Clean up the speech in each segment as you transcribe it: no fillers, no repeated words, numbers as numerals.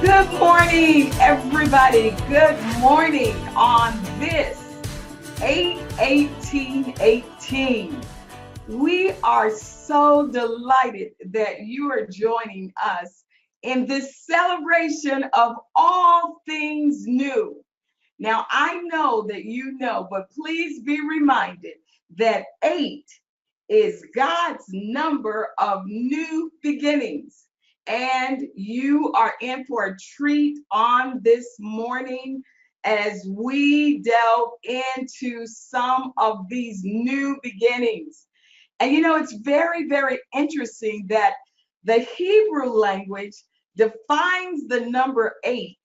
Good morning, everybody. Good morning on this 8/18/18. We are so delighted that you are joining us in this celebration of all things new. Now, I know that you know, but please be reminded that 8 is God's number of new beginnings. And you are in for a treat on this morning as we delve into some of these new beginnings. And you know, it's very, very interesting that the Hebrew language defines the number 8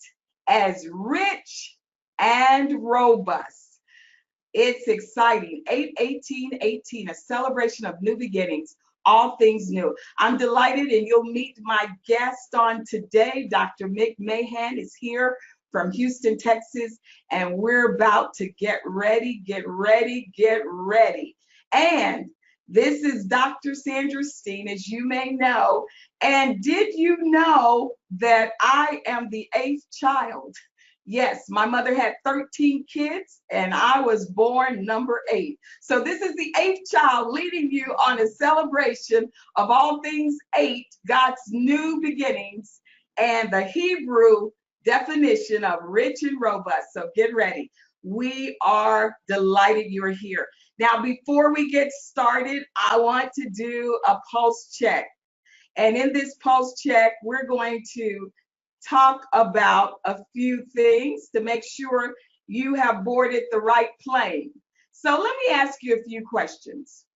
as rich and robust. It's exciting. 8/18/18, a celebration of new beginnings, all things new. I'm delighted, and you'll meet my guest on today. Dr. Mick Mahan is here from Houston, Texas, and we're about to get ready, get ready, get ready. And this is Dr. Sandra Steen, as you may know. And did you know that I am the eighth child? Yes, my mother had 13 kids and I was born number 8. So this is the eighth child leading you on a celebration of all things 8, God's new beginnings, and the Hebrew definition of rich and robust. So get ready. We are delighted you're here. Now, before we get started, I want to do a pulse check. And in this pulse check, we're going to talk about a few things to make sure you have boarded the right plane. So let me ask you a few questions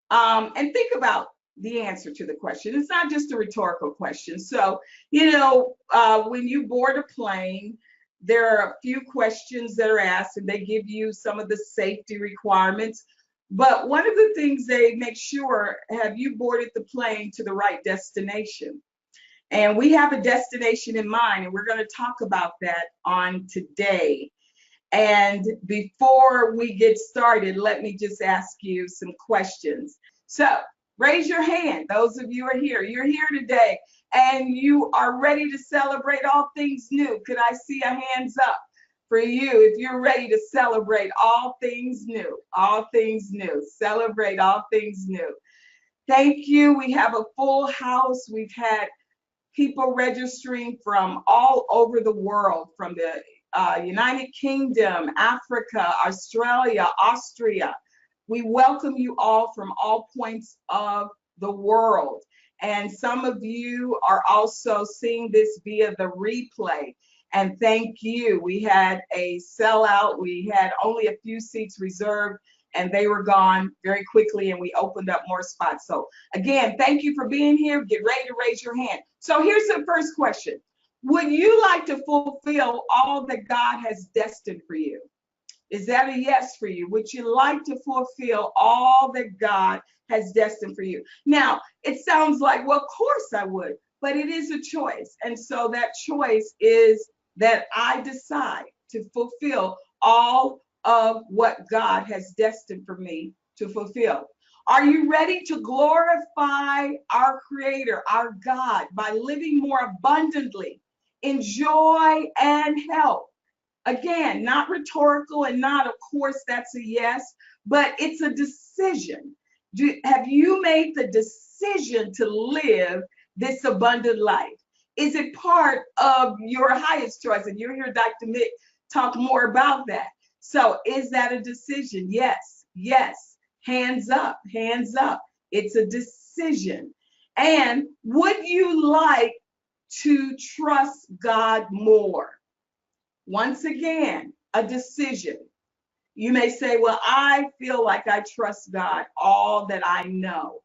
and think about the answer to the question. It's not just a rhetorical question. So, when you board a plane, there are a few questions that are asked and they give you some of the safety requirements. But one of the things they make sure, have you boarded the plane to the right destination? And we have a destination in mind, and we're going to talk about that on today. And before we get started, let me just ask you some questions. So raise your hand. Those of you are here. You're here today, and you are ready to celebrate all things new. Could I see a hands up for you if you're ready to celebrate all things new? All things new. Celebrate all things new. Thank you. We have a full house. We've had people registering from all over the world, from the United Kingdom, Africa, Australia, Austria. We welcome you all from all points of the world. And some of you are also seeing this via the replay. And thank you. We had a sellout. We had only a few seats reserved, and they were gone very quickly, and we opened up more spots. So again, thank you for being here. Get ready to raise your hand. So here's the first question. Would you like to fulfill all that God has destined for you? Is that a yes for you? Would you like to fulfill all that God has destined for you? Now, it sounds like, well, of course I would, but it is a choice. And so that choice is that I decide to fulfill all of what God has destined for me to fulfill. Are you ready to glorify our Creator, our God, by living more abundantly in joy and health? Again, not rhetorical and not, of course, that's a yes, but it's a decision. Have you made the decision to live this abundant life? Is it part of your highest choice? And you'll hear Dr. Mick talk more about that. So is that a decision? Yes, yes. Hands up, hands up. It's a decision. And would you like to trust God more? Once again, a decision. You may say, well, I feel like I trust God all that I know.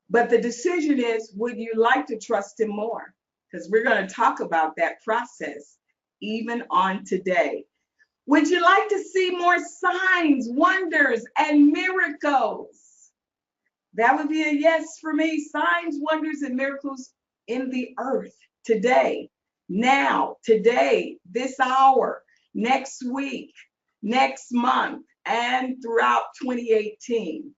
But the decision is, would you like to trust Him more? Because we're going to talk about that process even on today. Would you like to see more signs, wonders, and miracles? That would be a yes for me. Signs, wonders, and miracles in the earth today, now, today, this hour, next week, next month, and throughout 2018.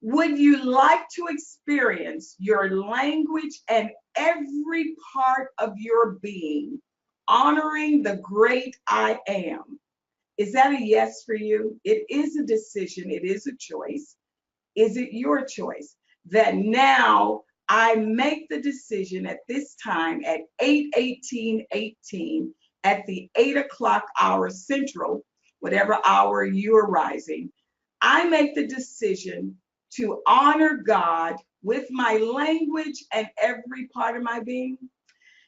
Would you like to experience your language and every part of your being honoring the great I am? Is that a yes for you? It is a decision. It is a choice. Is it your choice that now I make the decision at this time at 8:18:18 at the 8 o'clock hour Central, whatever hour you are rising, I make the decision to honor God with my language and every part of my being?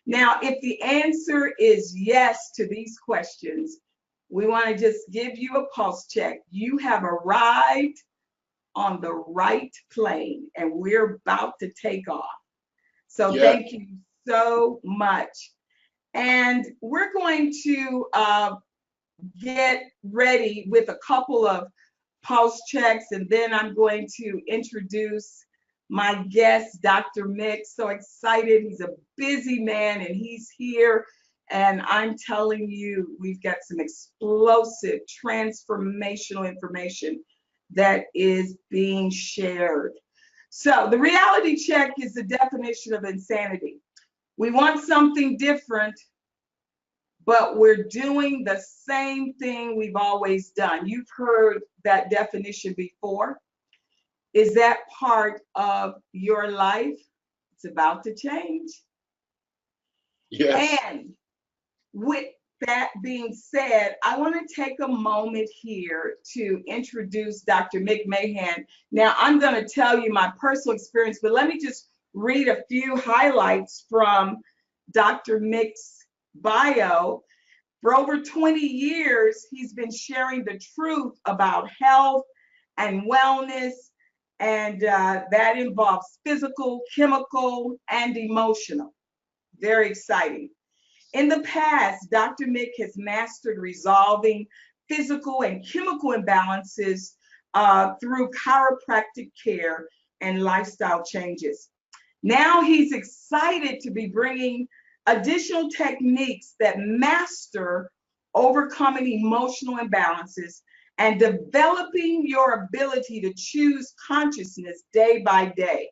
Now, if the answer is yes to these questions, we want to just give you a pulse check. You have arrived on the right plane and we're about to take off. So Yeah. thank you so much. And we're going to get ready with a couple of pulse checks, and then I'm going to introduce my guest, Dr. Mick. So excited. He's a busy man and he's here. And I'm telling you, we've got some explosive, transformational information that is being shared. So the reality check is the definition of insanity. We want something different, but we're doing the same thing we've always done. You've heard that definition before. Is that part of your life? It's about to change. Yes. And with that being said, I want to take a moment here to introduce Dr. Mick Mahan. Now, I'm going to tell you my personal experience, but let me just read a few highlights from Dr. Mick's bio. For over 20 years, he's been sharing the truth about health and wellness, and that involves physical, chemical, and emotional. Very exciting. In the past, Dr. Mick has mastered resolving physical and chemical imbalances through chiropractic care and lifestyle changes. Now he's excited to be bringing additional techniques that master overcoming emotional imbalances and developing your ability to choose consciousness day by day.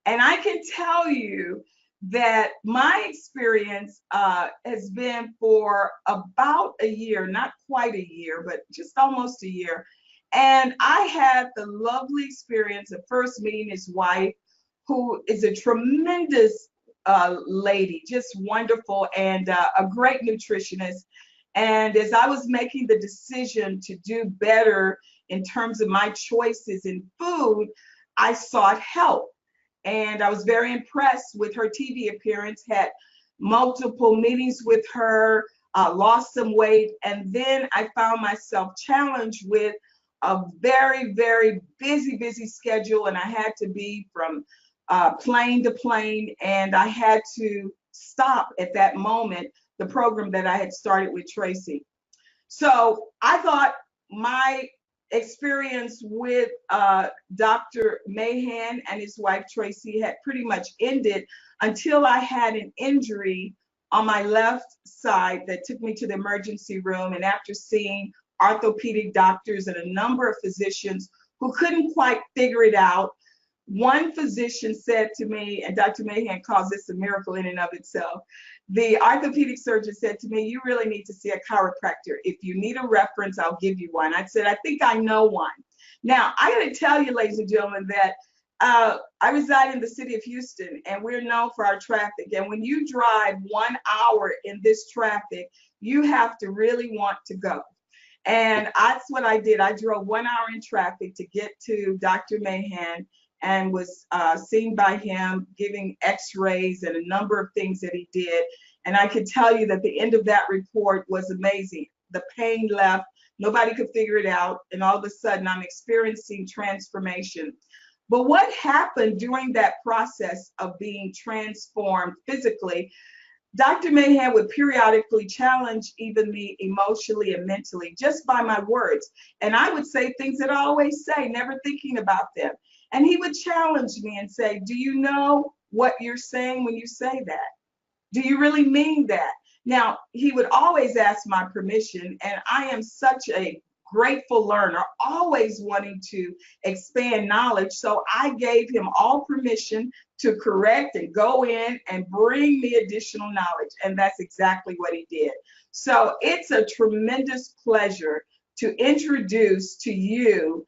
And I can tell you that my experience has been for about a year, not quite a year, but just almost a year. And I had the lovely experience of first meeting his wife, who is a tremendous lady, just wonderful, and a great nutritionist. And as I was making the decision to do better in terms of my choices in food, I sought help. And I was very impressed with her TV appearance, had multiple meetings with her, lost some weight, and then I found myself challenged with a very, very busy schedule, and I had to be from plane to plane, and I had to stop at that moment the program that I had started with Tracy. So I thought my experience with Dr. Mahan and his wife Tracy had pretty much ended until I had an injury on my left side that took me to the emergency room. And after seeing orthopedic doctors and a number of physicians who couldn't quite figure it out, one physician said to me, and Dr. Mahan calls this a miracle in and of itself, the orthopedic surgeon said to me, "You really need to see a chiropractor. If you need a reference, I'll give you one." I said, "I think I know one." Now, I got to tell you, ladies and gentlemen, that I reside in the city of Houston, and we're known for our traffic. And when you drive 1 hour in this traffic, you have to really want to go. And that's what I did. I drove 1 hour in traffic to get to Dr. Mahan, and was seen by him giving x-rays and a number of things that he did. And I could tell you that the end of that report was amazing. The pain left, nobody could figure it out, and all of a sudden I'm experiencing transformation. But what happened during that process of being transformed physically, Dr. Mahan would periodically challenge even me emotionally and mentally just by my words. And I would say things that I always say, never thinking about them. And he would challenge me and say, "Do you know what you're saying when you say that? Do you really mean that?" Now, he would always ask my permission, and I am such a grateful learner, always wanting to expand knowledge. So I gave him all permission to correct and go in and bring me additional knowledge. And that's exactly what he did. So it's a tremendous pleasure to introduce to you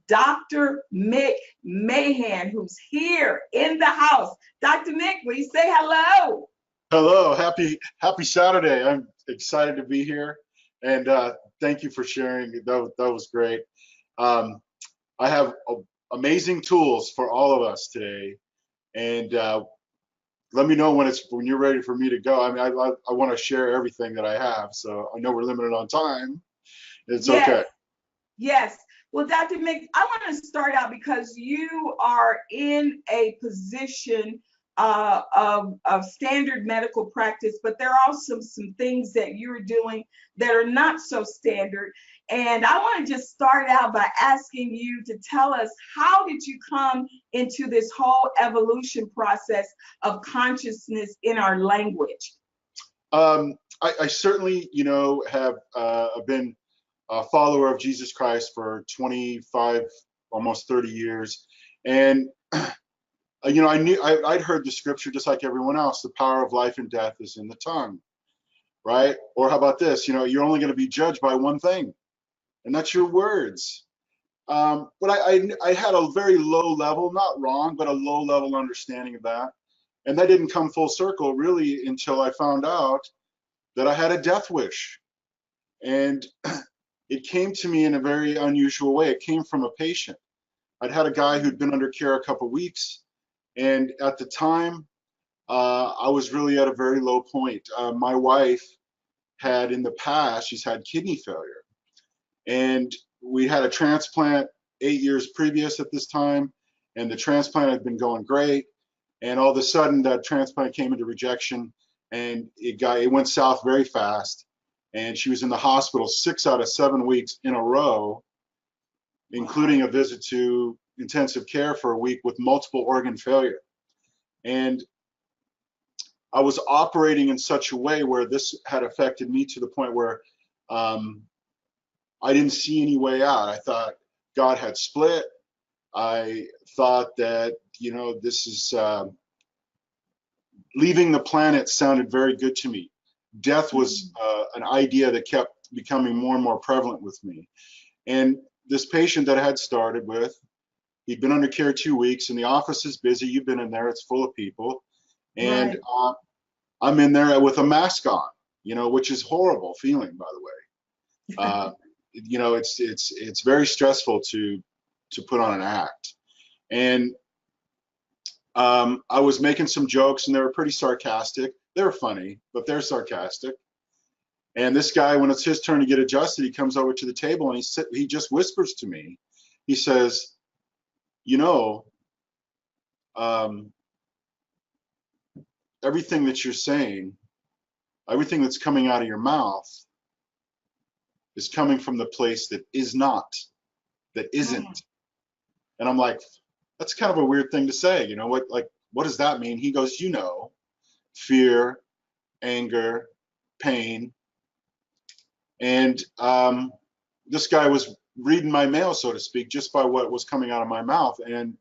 Dr. Mick Mahan, who's here in the house. Dr. Mick, will you say hello? Hello, happy Saturday. I'm excited to be here, and thank you for sharing. That was great. Um, I have amazing tools for all of us today, and let me know when you're ready for me to go. I mean, I want to share everything that I have, so I know we're limited on time. It's Yes. okay. Yes. Well, Dr. Mick, I want to start out because you are in a position of standard medical practice, but there are also some things that you're doing that are not so standard. And I want to just start out by asking you to tell us, how did you come into this whole evolution process of consciousness in our language? I certainly, have been a follower of Jesus Christ for 25, almost 30 years. And, I'd heard the scripture just like everyone else, the power of life and death is in the tongue, right? Or how about this, you're only going to be judged by one thing, and that's your words. But I had a very low level, not wrong, but a low level understanding of that. And that didn't come full circle really until I found out that I had a death wish. And it came to me in a very unusual way. It came from a patient. I'd had a guy who'd been under care a couple weeks, and at the time, I was really at a very low point. My wife had in the past, she's had kidney failure, and we had a transplant 8 years previous at this time, and the transplant had been going great, and all of a sudden that transplant came into rejection, and it went south very fast. And she was in the hospital 6 out of 7 weeks in a row, including a visit to intensive care for a week with multiple organ failure. And I was operating in such a way where this had affected me to the point where I didn't see any way out. I thought God had split. I thought that, this is leaving the planet sounded very good to me. Death was an idea that kept becoming more and more prevalent with me. And this patient that I had started with, he'd been under care 2 weeks, and the office is busy. You've been in there, it's full of people. And Right. I'm in there with a mask on, which is horrible feeling, by the way. It's very stressful to put on an act. And I was making some jokes, and they were pretty sarcastic. They were funny, but they're sarcastic. And this guy, when it's his turn to get adjusted, he comes over to the table and he just whispers to me. He says, everything that you're saying, everything that's coming out of your mouth is coming from the place that is not, that isn't. And I'm like, that's kind of a weird thing to say. What does that mean? He goes, fear, anger, pain. And this guy was reading my mail, so to speak, just by what was coming out of my mouth. And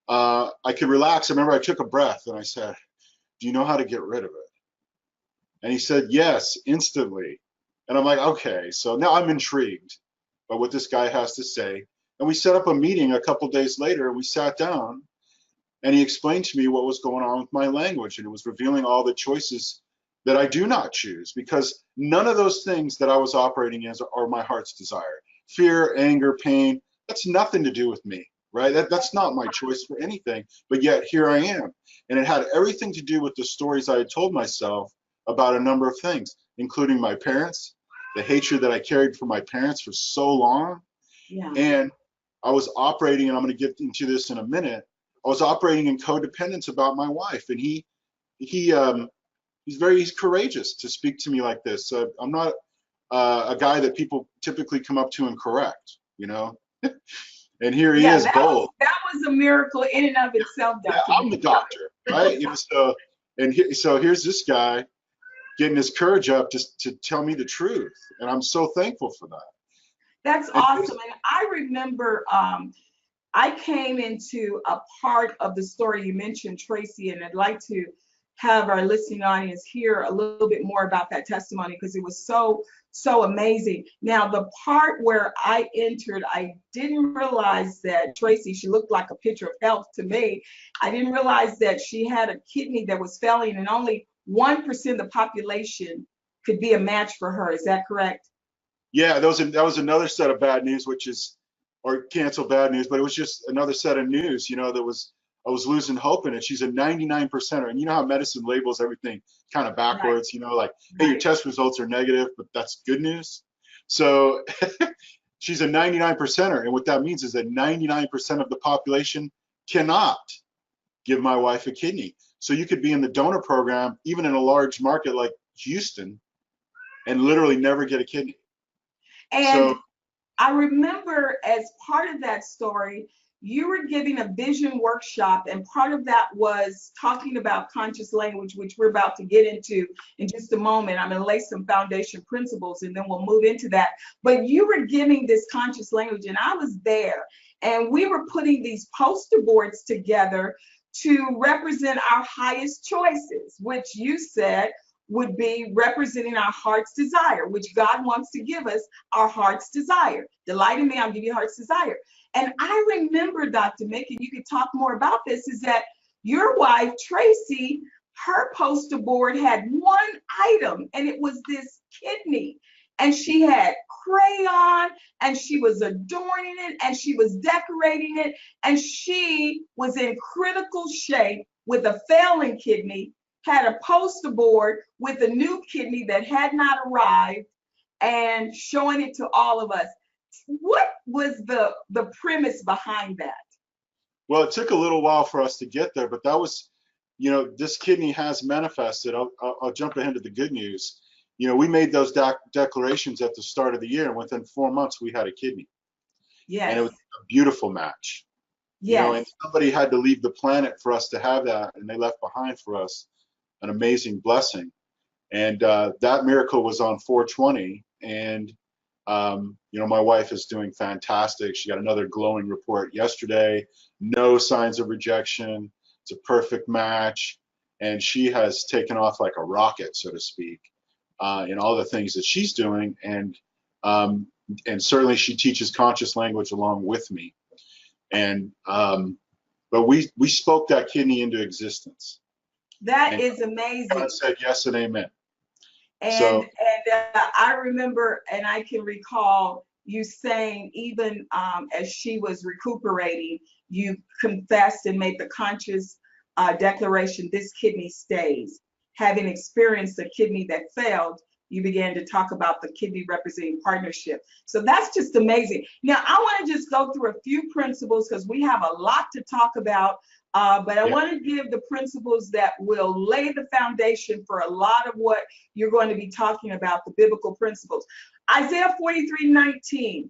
I could relax. I remember I took a breath and I said, do you know how to get rid of it? And he said, yes, instantly. And I'm like, okay, so now I'm intrigued by what this guy has to say. And we set up a meeting a couple days later, and we sat down, and he explained to me what was going on with my language, and it was revealing all the choices that I do not choose, because none of those things that I was operating as are my heart's desire. Fear, anger, pain, that's nothing to do with me, right? That's not my choice for anything, but yet here I am. And it had everything to do with the stories I had told myself about a number of things, including my parents, the hatred that I carried for my parents for so long. Yeah. And I was operating, and I'm going to get into this in a minute, I was operating in codependence about my wife, and he's courageous to speak to me like this. I'm not a guy that people typically come up to and correct, and here he is, bold. That was a miracle in and of itself, Dr. Yeah, I'm the doctor, right? So here's this guy getting his courage up to tell me the truth, and I'm so thankful for that. That's And awesome. And I remember I came into a part of the story you mentioned, Tracy, and I'd like to have our listening audience hear a little bit more about that testimony because it was so amazing. Now, the part where I entered, I didn't realize that Tracy, she looked like a picture of health to me. I didn't realize that she had a kidney that was failing and only 1% of the population could be a match for her. Is that correct? yeah, that was another set of bad news, which is, or cancel bad news, but it was just another set of news, that was, I was losing hope in it. She's a 99 percenter. And you know how medicine labels everything kind of Right, backwards, like, hey, your right. test results are negative, but that's good news. So she's a 99 percenter. And what that means is that 99% of the population cannot give my wife a kidney. So you could be in the donor program, even in a large market like Houston, and literally never get a kidney. And So I remember as part of that story, you were giving a vision workshop, and part of that was talking about conscious language, which we're about to get into in just a moment. I'm going to lay some foundation principles and then we'll move into that. But you were giving this conscious language, and I was there, and we were putting these poster boards together to represent our highest choices, which you said would be representing our heart's desire, which God wants to give us our heart's desire. Delight in me, I'll give you heart's desire. And I remember, Dr. Mick, and you could talk more about this, is that your wife, Tracy, her poster board had one item, and it was this kidney. And she had crayon, and she was adorning it, and she was decorating it, and she was in critical shape with a failing kidney, had a poster board with a new kidney that had not arrived, and showing it to all of us. What was the premise behind that? well, it took a little while for us to get there, but that was, this kidney has manifested. I'll jump ahead to the good news. We made those declarations at the start of the year, and within 4 months, we had a kidney, and it Yes, was a beautiful match. yes. And somebody had to leave the planet for us to have that, and they left behind for us an amazing blessing. And that miracle was on 420, and my wife is doing fantastic. She got another glowing report yesterday. No signs of rejection. It's a perfect match, and she has taken off like a rocket, so to speak, in all the things that she's doing. And certainly she teaches conscious language along with me. And but we spoke that kidney into existence, That and is God amazing. said yes and amen. And So I remember, and I can recall you saying, even as she was recuperating, you confessed and made the conscious declaration, this kidney stays. Having experienced a kidney that failed, you began to talk about the kidney representing partnership. So that's just amazing. Now, I want to just go through a few principles because we have a lot to talk about. But I yeah, want to give the principles that will lay the foundation for a lot of what you're going to be talking about, the biblical principles. Isaiah 43:19.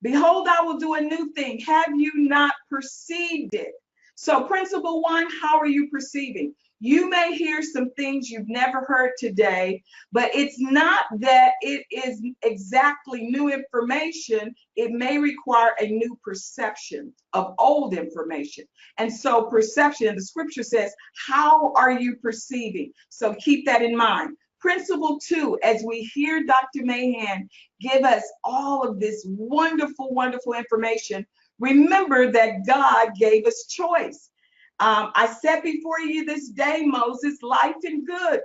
Behold, I will do a new thing. Have you not perceived it? So, principle one, how are you perceiving? You may hear some things you've never heard today, but it's not that it is exactly new information. It may require a new perception of old information. And so, perception, the scripture says, how are you perceiving? So, keep that in mind. Principle two, as we hear Dr. Mahan give us all of this wonderful information, remember that God gave us choice. I set before you this day, Moses, life and good.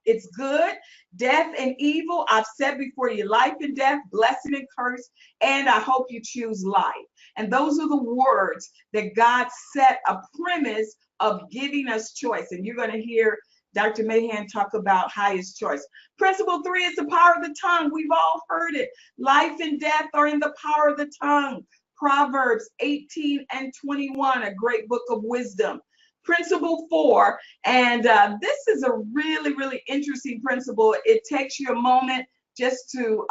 It's good, death and evil. I've set before you life and death, blessing and curse, and I hope you choose life. And those are the words that God set a premise of giving us choice. And you're going to hear Dr. Mahan talk about highest choice. Principle three is the power of the tongue. We've all heard it. Life and death are in the power of the tongue. Proverbs 18:21, a great book of wisdom. Principle four, and this is a really interesting principle. It takes you a moment just to,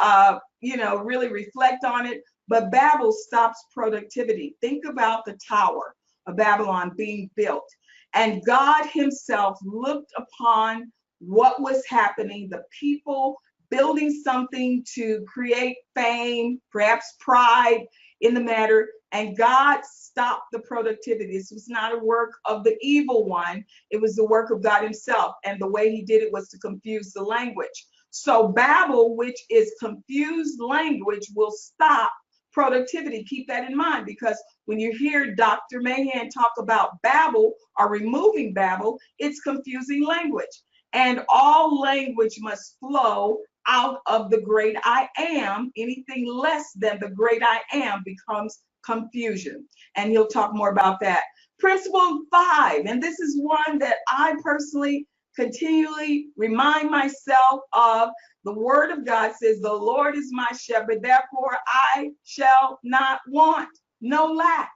really reflect on it. But Babel stops productivity. Think about the Tower of Babylon being built. And God himself looked upon what was happening, the people building something to create fame, perhaps pride in the matter, and God stopped the productivity. This was not a work of the evil one. It was the work of God himself. And the way he did it was to confuse the language. So Babel, which is confused language, will stop productivity. Keep that in mind, because when you hear Dr. Mahan talk about Babel or removing Babel, it's confusing language. And all language must flow out of the great I am. Anything less than the great I am becomes confusion. And he'll talk more about that. Principle 5, and this is one that I personally continually remind myself of. The word of God says, the Lord is my shepherd, therefore I shall not want. No lack,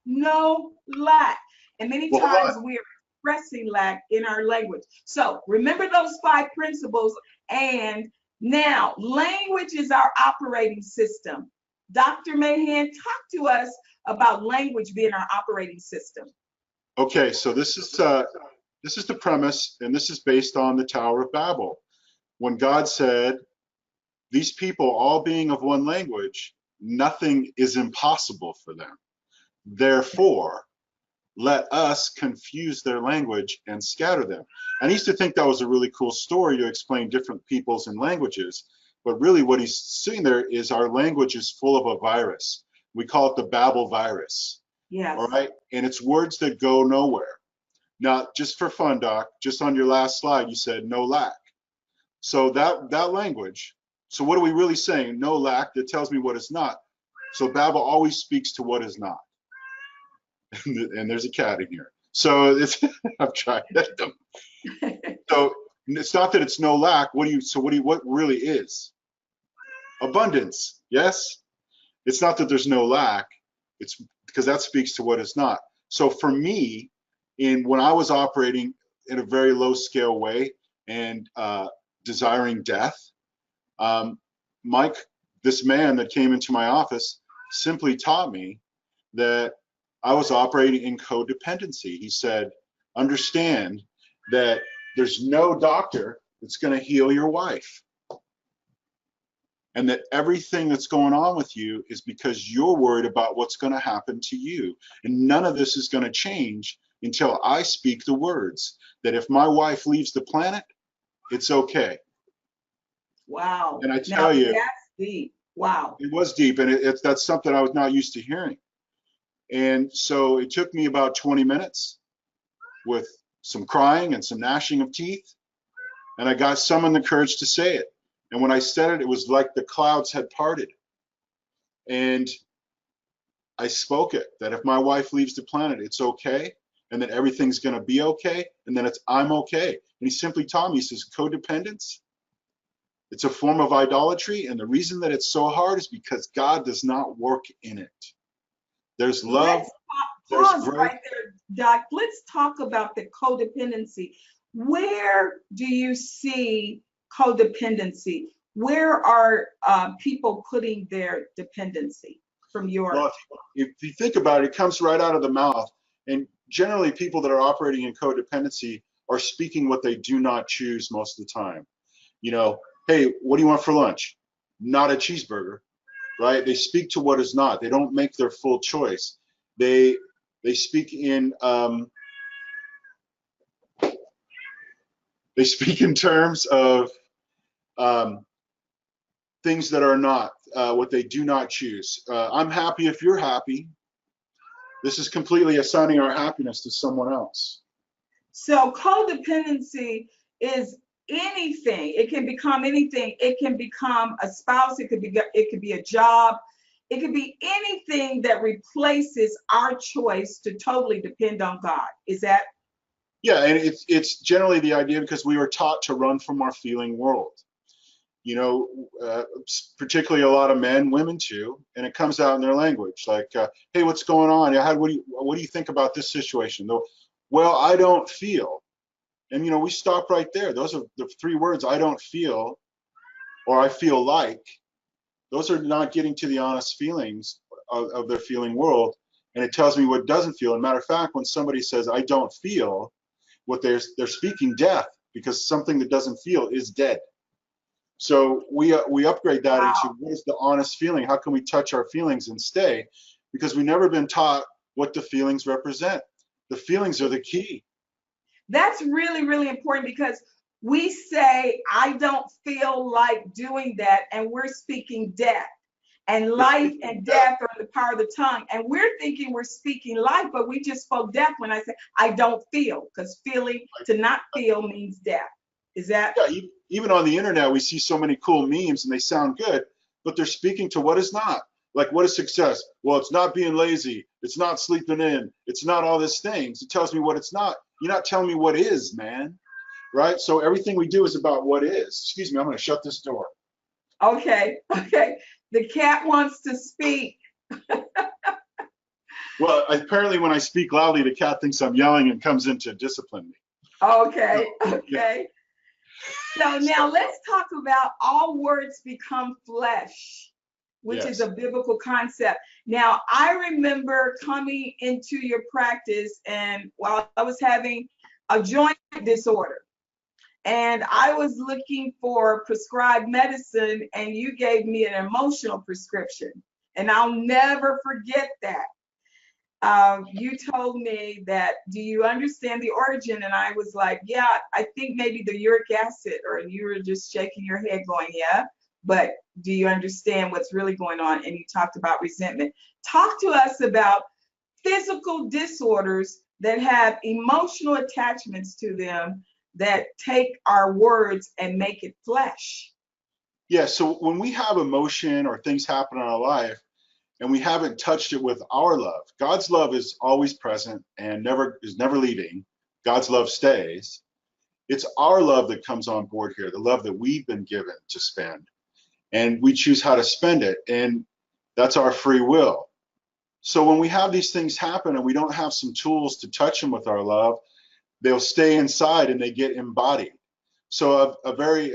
no lack. And many times we are expressing lack in our language. So remember those 5 principles. And now language is our operating system. Dr. Mahan, talk to us about language being our operating system. Okay, so this is the premise, and this is based on the Tower of Babel. When God said, these people all being of one language, nothing is impossible for them. Therefore, let us confuse their language and scatter them. And I used to think that was a really cool story to explain different peoples and languages. But really what he's saying there is our language is full of a virus. We call it the Babel virus. Yes. All right. And it's words that go nowhere. Now, just for fun, Doc, just on your last slide, you said no lack. So that language, so what are we really saying? No lack, that tells me what is not. So Babel always speaks to what is not. And there's a cat in here. So it's, I've tried them. So it's not that it's no lack. What really is? Abundance, yes? It's not that there's no lack. It's because that speaks to what is not. So for me, when I was operating in a very low scale way and desiring death, Mike, this man that came into my office, simply taught me that I was operating in codependency. He said, understand that there's no doctor that's going to heal your wife. And that everything that's going on with you is because you're worried about what's going to happen to you. And none of this is going to change until I speak the words that if my wife leaves the planet, it's okay. Wow. And I tell you, that's deep. Wow. It was deep, and that's something I was not used to hearing. And so it took me about 20 minutes with some crying and some gnashing of teeth, and I got summoned the courage to say it. And when I said it, it was like the clouds had parted. And I spoke it, that if my wife leaves the planet, it's okay, and that everything's going to be okay, and then I'm okay. And he simply taught me, he says, codependence, it's a form of idolatry, and the reason that it's so hard is because God does not work in it. There's love. Let's pause right there, Doc. Let's talk about the codependency. Where do you see codependency? Where are people putting their dependency from your? Well, if you think about it, it comes right out of the mouth. And generally, people that are operating in codependency are speaking what they do not choose most of the time. You know, hey, what do you want for lunch? Not a cheeseburger, right? They speak to what is not. They don't make their full choice. They speak in terms of things that are not what they do not choose. I'm happy if you're happy. This is completely assigning our happiness to someone else. So codependency is anything. It can become anything. It can become a spouse. It could be a job. It could be anything that replaces our choice to totally depend on God. Is that? Yeah, and it's generally the idea because we were taught to run from our feeling world. You know, particularly a lot of men, women too, and it comes out in their language, like, "Hey, what's going on? What do you think about this situation?" Well, I don't feel, and you know, we stop right there. Those are the 3 words: I don't feel, or I feel like. Those are not getting to the honest feelings of their feeling world, and it tells me what doesn't feel. And matter of fact, when somebody says I don't feel, what they're speaking death, because something that doesn't feel is dead. So we upgrade that into Wow. what is the honest feeling? How can we touch our feelings and stay? Because we've never been taught what the feelings represent. The feelings are the key. That's really, really important because we say, I don't feel like doing that, and we're speaking death. And We're life speaking and death. death are in the power of the tongue. And we're thinking we're speaking life, but we just spoke death when I said, I don't feel, because feeling, to not feel means death. Is that? Yeah, even on the internet, we see so many cool memes and they sound good, but they're speaking to what is not. Like, what is success? Well, it's not being lazy. It's not sleeping in. It's not all these things. It tells me what it's not. You're not telling me what is, man. Right? So everything we do is about what is. Excuse me, I'm going to shut this door. Okay, okay. The cat wants to speak. Well, apparently when I speak loudly, the cat thinks I'm yelling and comes in to discipline me. Okay, Yeah. okay. So now let's talk about all words become flesh, which is Yes. a biblical concept. Now, I remember coming into your practice, and while I was having a joint disorder, and I was looking for prescribed medicine, and you gave me an emotional prescription. And I'll never forget that. You told me that, do you understand the origin? And I was like, yeah, I think maybe the uric acid, or you were just shaking your head going, yeah, but do you understand what's really going on? And you talked about resentment. Talk to us about physical disorders that have emotional attachments to them that take our words and make it flesh. Yeah. So when we have emotion or things happen in our life, and we haven't touched it with our love. God's love is always present and never leaving. God's love stays. It's our love that comes on board here, the love that we've been given to spend. And we choose how to spend it. And that's our free will. So when we have these things happen and we don't have some tools to touch them with our love, they'll stay inside and they get embodied. So a very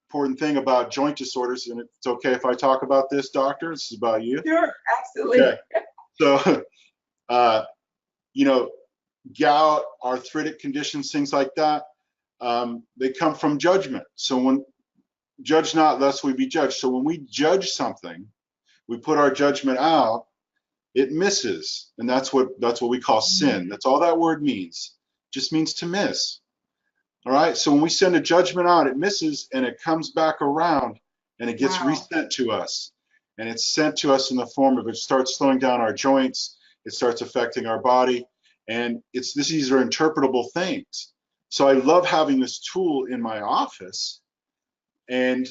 important thing about joint disorders, and it's okay if I talk about this, doctor, this is about you. Sure, absolutely. Okay. So, uh, you know, gout, arthritic conditions, things like that, they come from judgment. So when judge not, lest we be judged. So when we judge something, we put our judgment out, it misses, and that's what we call sin. That's all that word means. Just means to miss. All right. So when we send a judgment out, it misses, and it comes back around, and it gets Wow. resent to us. And it's sent to us in the form of it starts slowing down our joints, it starts affecting our body, and these are interpretable things. So I love having this tool in my office. And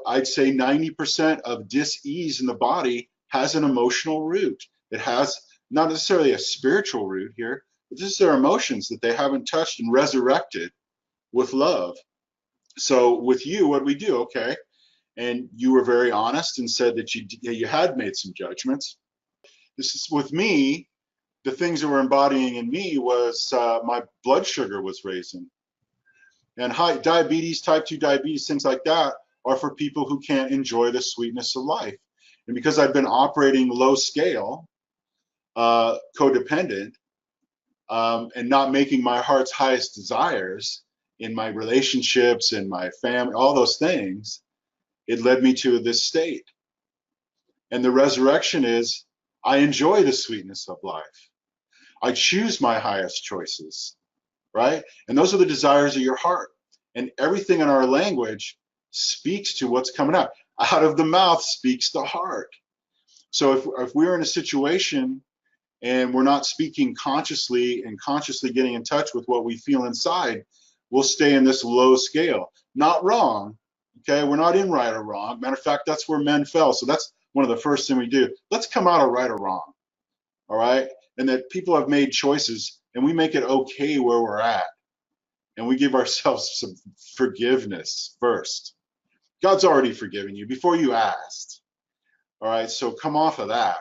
I'd say 90% of dis-ease in the body has an emotional root. It has not necessarily a spiritual root here, but just their emotions that they haven't touched and resurrected with love. So with you, what do we do? Okay. And you were very honest and said that you had made some judgments. This is with me. The things that were embodying in me was my blood sugar was raising, and high diabetes, type 2 diabetes, things like that are for people who can't enjoy the sweetness of life. And because I've been operating low scale, codependent, and not making my heart's highest desires in my relationships and my family, all those things, it led me to this state. And the resurrection is I enjoy the sweetness of life. I choose my highest choices, right? And those are the desires of your heart. And everything in our language speaks to what's coming out. Out of the mouth speaks the heart. So if we're in a situation and we're not speaking consciously and consciously getting in touch with what we feel inside, we'll stay in this low scale. Not wrong, okay? We're not in right or wrong. Matter of fact, that's where men fell. So that's one of the first things we do. Let's come out of right or wrong, all right? And that people have made choices and we make it okay where we're at. And we give ourselves some forgiveness first. God's already forgiven you before you asked, all right? So come off of that.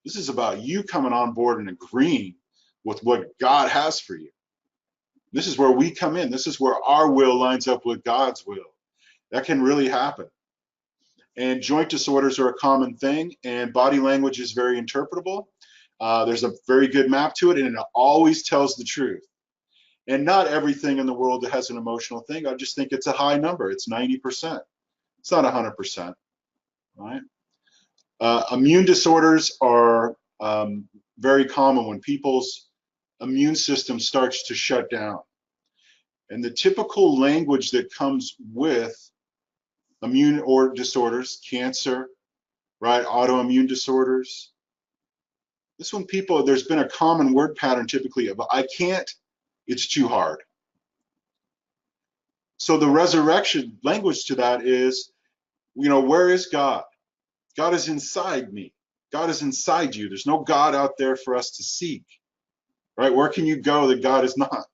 This is about you coming on board and agreeing with what God has for you. This is where we come in. This is where our will lines up with God's will. That can really happen. And joint disorders are a common thing, and body language is very interpretable. There's a very good map to it, and it always tells the truth. And not everything in the world that has an emotional thing. I just think it's a high number. It's 90%. It's not 100%, right? Immune disorders are very common when people's immune system starts to shut down. And the typical language that comes with immune or disorders, cancer, right, autoimmune disorders, this one people, there's been a common word pattern typically of I can't, it's too hard. So the resurrection language to that is, where is God? God is inside me. God is inside you. There's no God out there for us to seek, right? Where can you go that God is not?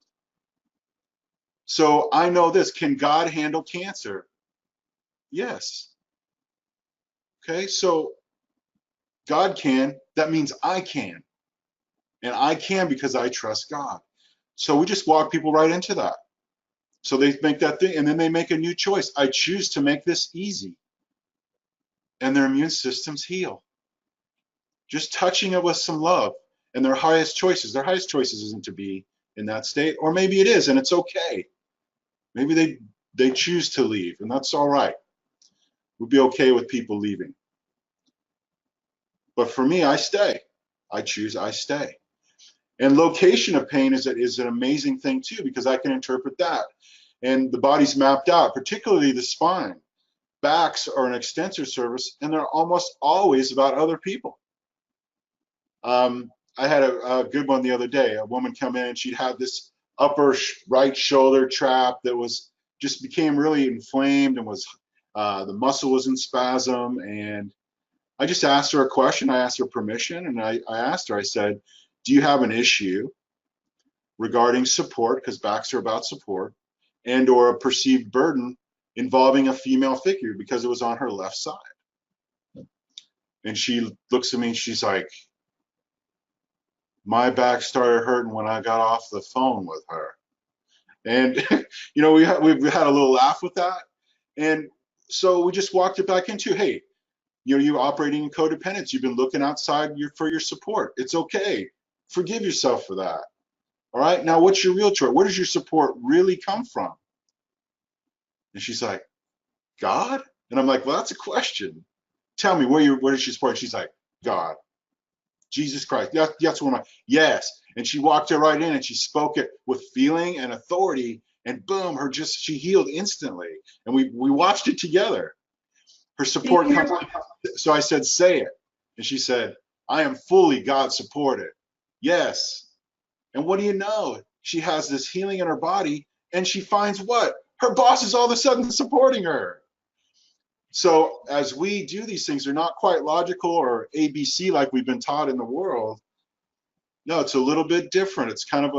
So I know this. Can God handle cancer? Yes. Okay, so God can. That means I can. And I can because I trust God. So we just walk people right into that. So they make that thing, and then they make a new choice. I choose to make this easy. And their immune systems heal. Just touching it with some love. And their highest choices isn't to be in that state, or maybe it is, and it's okay. Maybe they choose to leave, and that's all right. We'd be okay with people leaving. But for me, I stay. I stay. And location of pain is an amazing thing too, because I can interpret that. And the body's mapped out, particularly the spine. Backs are an extensor surface, and they're almost always about other people. I had a good one the other day. A woman come in and she'd had this upper right shoulder trap that just became really inflamed, and the muscle was in spasm. And I just asked her a question. I asked her permission, and I asked her, I said, do you have an issue regarding support, because backs are about support, and or a perceived burden involving a female figure, because it was on her left side? And she looks at me and she's like, my back started hurting when I got off the phone with her. And we've had a little laugh with that. And so we just walked it back into, hey, you're operating in codependence. You've been looking outside for your support. It's okay. Forgive yourself for that. All right. Now, what's your real choice? Where does your support really come from? And she's like, God? And I'm like, well, that's a question. Tell me, where does she support? She's like, God. Jesus Christ. That's one. Yes. And she walked it right in, and she spoke it with feeling and authority, and boom, she healed instantly. And we watched it together. Her support comes. So I said, say it. And she said, I am fully God supported. Yes. And what do you know? She has this healing in her body, and she finds what? Her boss is all of a sudden supporting her. So as we do these things, they're not quite logical or ABC like we've been taught in the world. No, it's a little bit different. It's kind of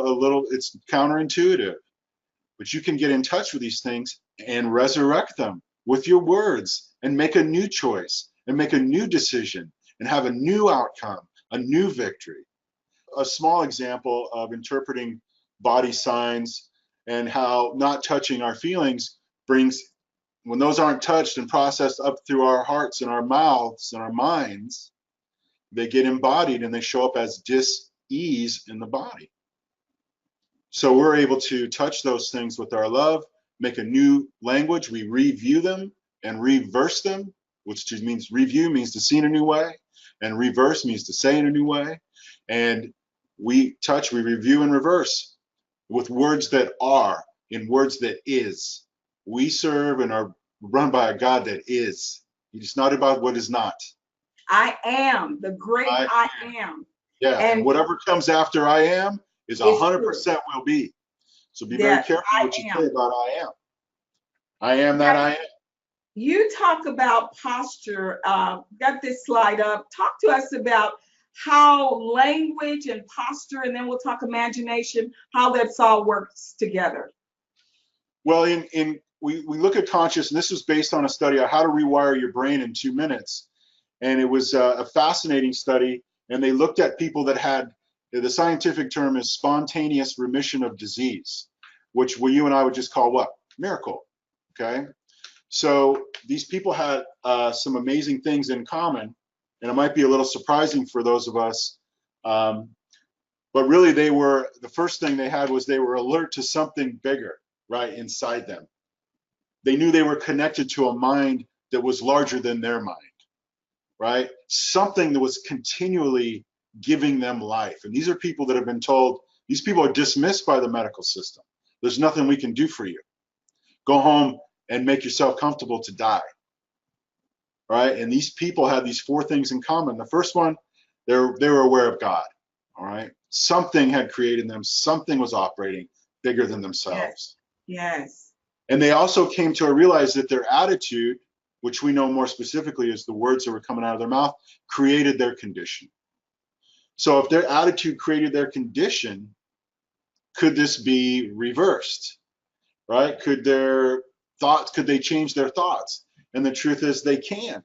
it's counterintuitive. But you can get in touch with these things and resurrect them with your words, and make a new choice, and make a new decision, and have a new outcome, a new victory. A small example of interpreting body signs and how not touching our feelings brings, when those aren't touched and processed up through our hearts and our mouths and our minds, they get embodied and they show up as dis-ease in the body. So we're able to touch those things with our love, make a new language. We review them and reverse them, which means review means to see in a new way, and reverse means to say in a new way. And we review and reverse with words that are, in words that is. We serve and are run by a God that is. It's not about what is not. I am the great I am. Yeah, and whatever comes after I am is 100% will be. So be very careful what you say about I am. I am that I am. You talk about posture. Got this slide up. Talk to us about how language and posture, and then we'll talk imagination, how that's all works together. Well, we look at conscious, and this was based on a study on how to rewire your brain in 2 minutes. And it was a fascinating study. And they looked at people that had, the scientific term is spontaneous remission of disease, which you and I would just call what? Miracle. Okay. So these people had some amazing things in common, and it might be a little surprising for those of us. But really the first thing they had was they were alert to something bigger, right, inside them. They knew they were connected to a mind that was larger than their mind, right? Something that was continually giving them life. And these are people that have been told, these people are dismissed by the medical system. There's nothing we can do for you. Go home and make yourself comfortable to die, right? And these people had these four things in common. The first one, they were aware of God, all right? Something had created them. Something was operating bigger than themselves. Yes. And they also came to realize that their attitude, which we know more specifically as the words that were coming out of their mouth, created their condition. So if their attitude created their condition, could this be reversed, right? Could they change their thoughts? And the truth is they can.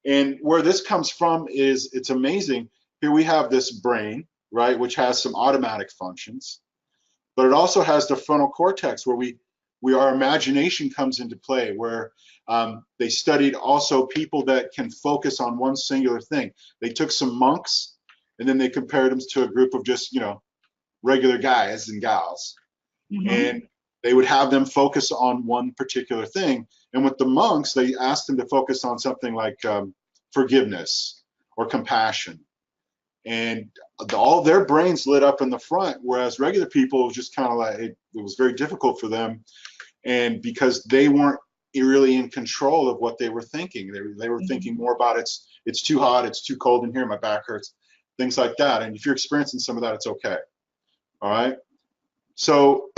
And where this comes from is, it's amazing. Here we have this brain, right, which has some automatic functions, but it also has the frontal cortex where our imagination comes into play, where they studied also people that can focus on one singular thing. They took some monks and then they compared them to a group of just, regular guys and gals. Mm-hmm. And they would have them focus on one particular thing. And with the monks, they asked them to focus on something like forgiveness or compassion. And all their brains lit up in the front, whereas regular people just kind of like, it was very difficult for them. And because they weren't really in control of what they were thinking, they were thinking more about it's too hot, it's too cold in here, my back hurts, things like that. And if you're experiencing some of that, it's okay. All right. So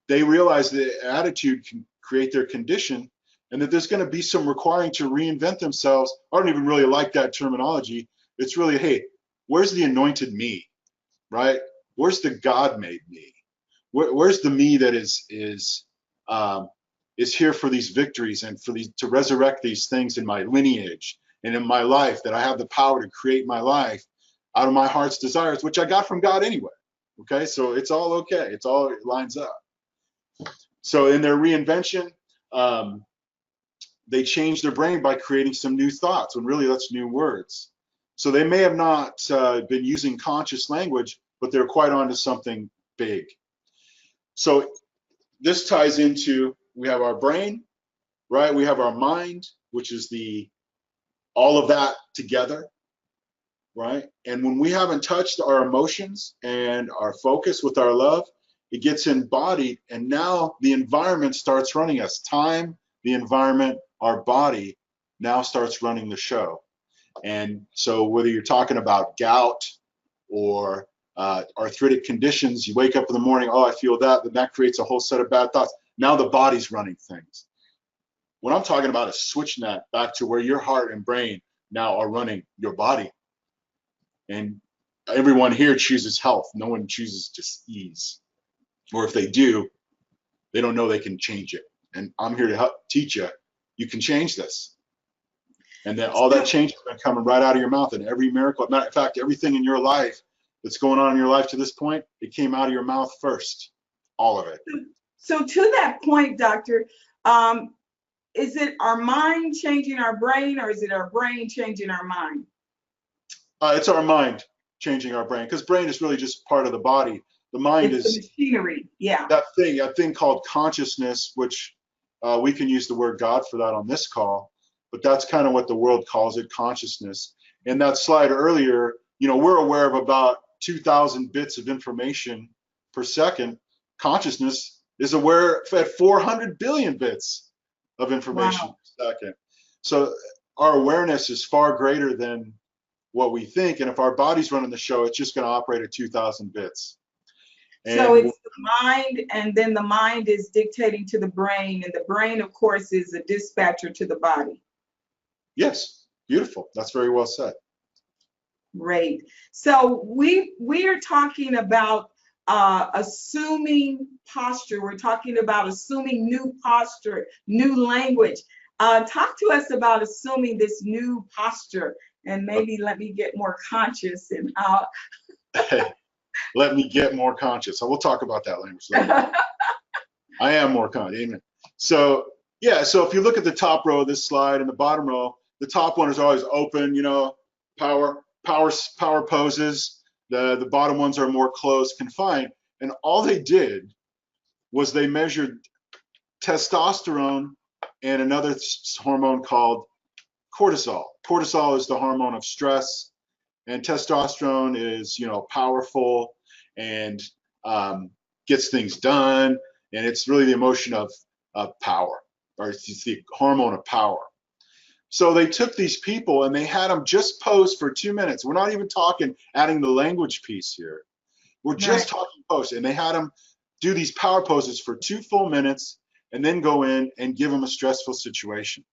they realize that attitude can create their condition, and that there's going to be some requiring to reinvent themselves. I don't even really like that terminology. It's really, hey, where's the anointed me, right? Where's the God made me? Where's the me that is here for these victories and to resurrect these things in my lineage and in my life, that I have the power to create my life out of my heart's desires, which I got from God anyway. Okay, so it's all okay. It lines up. So in their reinvention, they changed their brain by creating some new thoughts, when really that's new words. So they may have not been using conscious language, but they're quite onto something big. So this ties into, we have our brain, right? We have our mind, which is all of that together, right? And when we haven't touched our emotions and our focus with our love, it gets embodied, and now the environment starts running us. Time, the environment, our body now starts running the show. And so whether you're talking about gout or arthritic conditions, you wake up in the morning, oh, I feel that, then that creates a whole set of bad thoughts. Now the body's running things. What I'm talking about is switching that back to where your heart and brain now are running your body. And everyone here chooses health. No one chooses just ease. Or if they do, they don't know they can change it. And I'm here to help teach you, you can change this. And then all that change has been coming right out of your mouth. And every miracle, in fact, everything in your life that's going on in your life to this point, it came out of your mouth first, all of it. So to that point, doctor, is it our mind changing our brain, or is it our brain changing our mind? It's our mind changing our brain, because brain is really just part of the body. The mind is the machinery, yeah. That thing called consciousness, which we can use the word God for that on this call, but that's kind of what the world calls it, consciousness. In that slide earlier, we're aware of about 2,000 bits of information per second. Consciousness is aware at 400 billion bits of information per second. So our awareness is far greater than what we think. And if our body's running the show, it's just going to operate at 2,000 bits. And so it's the mind, and then the mind is dictating to the brain, and the brain, of course, is a dispatcher to the body. Yes, beautiful. That's very well said. Great. So we are talking about assuming posture. We're talking about assuming new posture, new language. Talk to us about assuming this new posture, and maybe let me get more conscious and let me get more conscious. So we'll talk about that language later. I am more conscious. Amen. So yeah, so if you look at the top row of this slide and the bottom row, the top one is always open, power poses. The bottom ones are more closed, confined. And all they did was they measured testosterone and another hormone called cortisol. Cortisol is the hormone of stress, and testosterone is, powerful and gets things done, and it's really the emotion of power, or it's the hormone of power. So they took these people and they had them just pose for 2 minutes. We're not even talking adding the language piece here. We're just talking pose, and they had them do these power poses for 2 full minutes, and then go in and give them a stressful situation.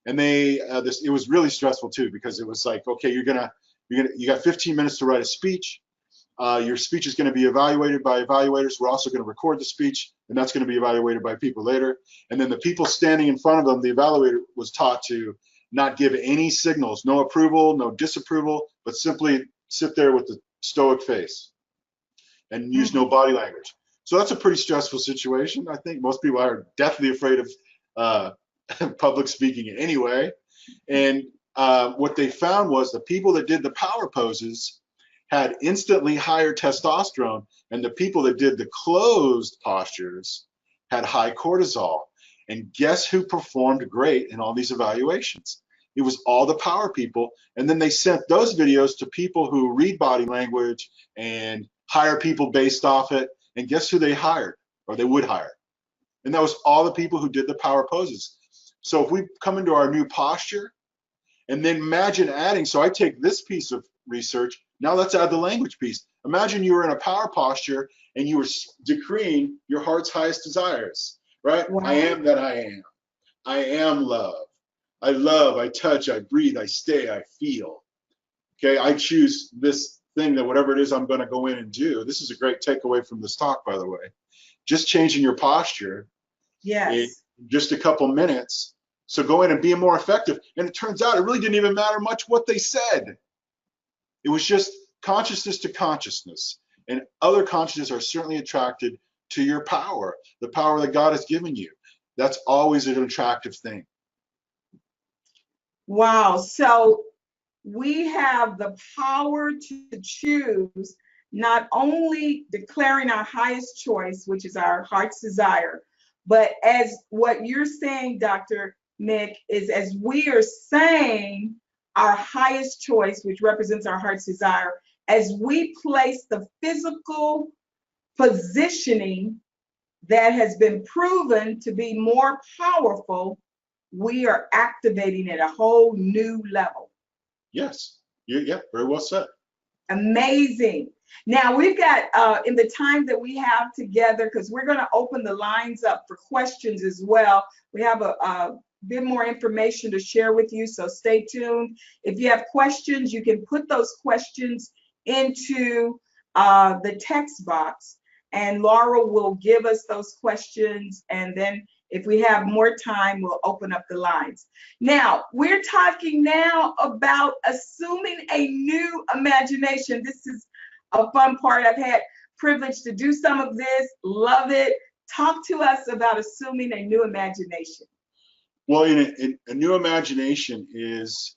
And it was really stressful too, because it was like, okay, you got 15 minutes to write a speech. Your speech is going to be evaluated by evaluators. We're also going to record the speech, and that's going to be evaluated by people later. And then the people standing in front of them, the evaluator was taught to not give any signals, no approval, no disapproval, but simply sit there with the stoic face and use no body language. So that's a pretty stressful situation. I think most people are deathly afraid of public speaking anyway. And what they found was the people that did the power poses had instantly higher testosterone, and the people that did the closed postures had high cortisol. And guess who performed great in all these evaluations? It was all the power people. And then they sent those videos to people who read body language and hire people based off it. And guess who they hired, or they would hire? And that was all the people who did the power poses. So if we come into our new posture, and then imagine adding, so I take this piece of research, now let's add the language piece. Imagine you were in a power posture and you were decreeing your heart's highest desires, right? Wow. I am that I am. I am love. I love, I touch, I breathe, I stay, I feel. Okay, I choose this thing, that whatever it is I'm going to go in and do. This is a great takeaway from this talk, by the way. Just changing your posture. Yes. In just a couple minutes. So go in and be more effective. And it turns out it really didn't even matter much what they said. It was just consciousness to consciousness. And other consciousness are certainly attracted to your power, the power that God has given you. That's always an attractive thing. Wow. So we have the power to choose, not only declaring our highest choice, which is our heart's desire, but as what you're saying, Dr. Mick, is as we are saying our highest choice, which represents our heart's desire, as we place the physical positioning that has been proven to be more powerful, we are activating at a whole new level. Yes. Yeah, very well said. Amazing. Now we've got, in the time that we have together, because we're going to open the lines up for questions as well. We have a bit more information to share with you, so stay tuned. If you have questions, you can put those questions into the text box, and Laura will give us those questions, and then if we have more time, we'll open up the lines. Now, we're talking now about assuming a new imagination. This is a fun part. I've had privilege to do some of this, love it. Talk to us about assuming a new imagination. Well, a new imagination is,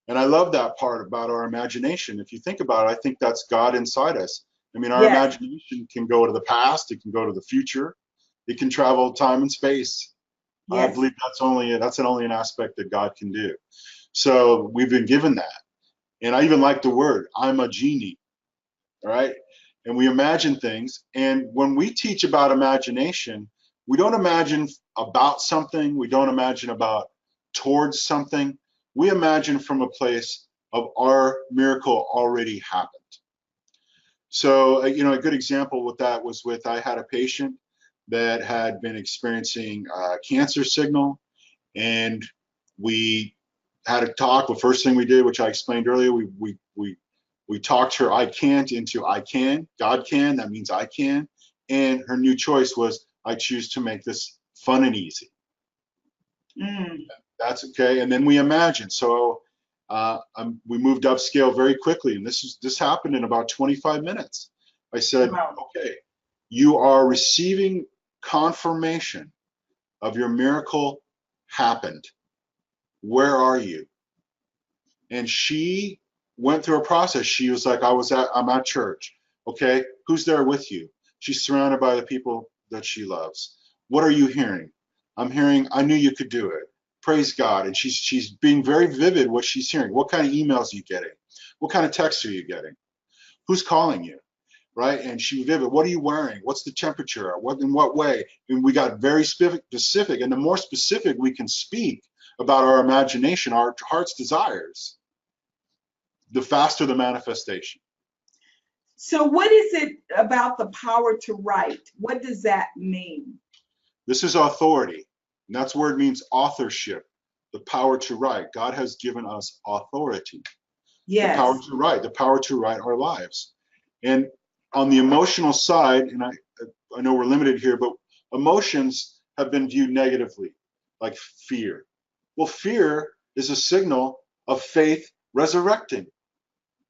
and I love that part about our imagination. If you think about it, I think that's God inside us. I mean, our imagination can go to the past, it can go to the future, it can travel time and space. Yes. I believe that's only an aspect that God can do. So we've been given that. And I even like the word, I'm a genie, all right? And we imagine things. And when we teach about imagination, we don't imagine about something. We don't imagine about towards something. We imagine from a place of our miracle already happened. So, a good example with that was I had a patient that had been experiencing a cancer signal, and we had a talk. The first thing we did, which I explained earlier, we talked her I can't into I can. God can, that means I can. And her new choice was, I choose to make this fun and easy. That's okay. And then we imagined. So we moved upscale very quickly, and this happened in about 25 minutes. I said, wow. Okay, you are receiving confirmation of your miracle happened. Where are you? And she went through a process. She was like, I'm at church. Okay, who's there with you? She's surrounded by the people that she loves. What are you hearing? I'm hearing, I knew you could do it. Praise God. And she's being very vivid what she's hearing. What kind of emails are you getting? What kind of texts are you getting? Who's calling you? Right? And she vivid. What are you wearing? What's the temperature? What in what way? And we got very specific. And the more specific we can speak about our imagination, our heart's desires, the faster the manifestation. So what is it about the power to write? What does that mean? This is authority. And that's where it means authorship, the power to write. God has given us authority. Yes. The power to write our lives. And on the emotional side, and I know we're limited here, but emotions have been viewed negatively, like fear. Well, fear is a signal of faith resurrecting.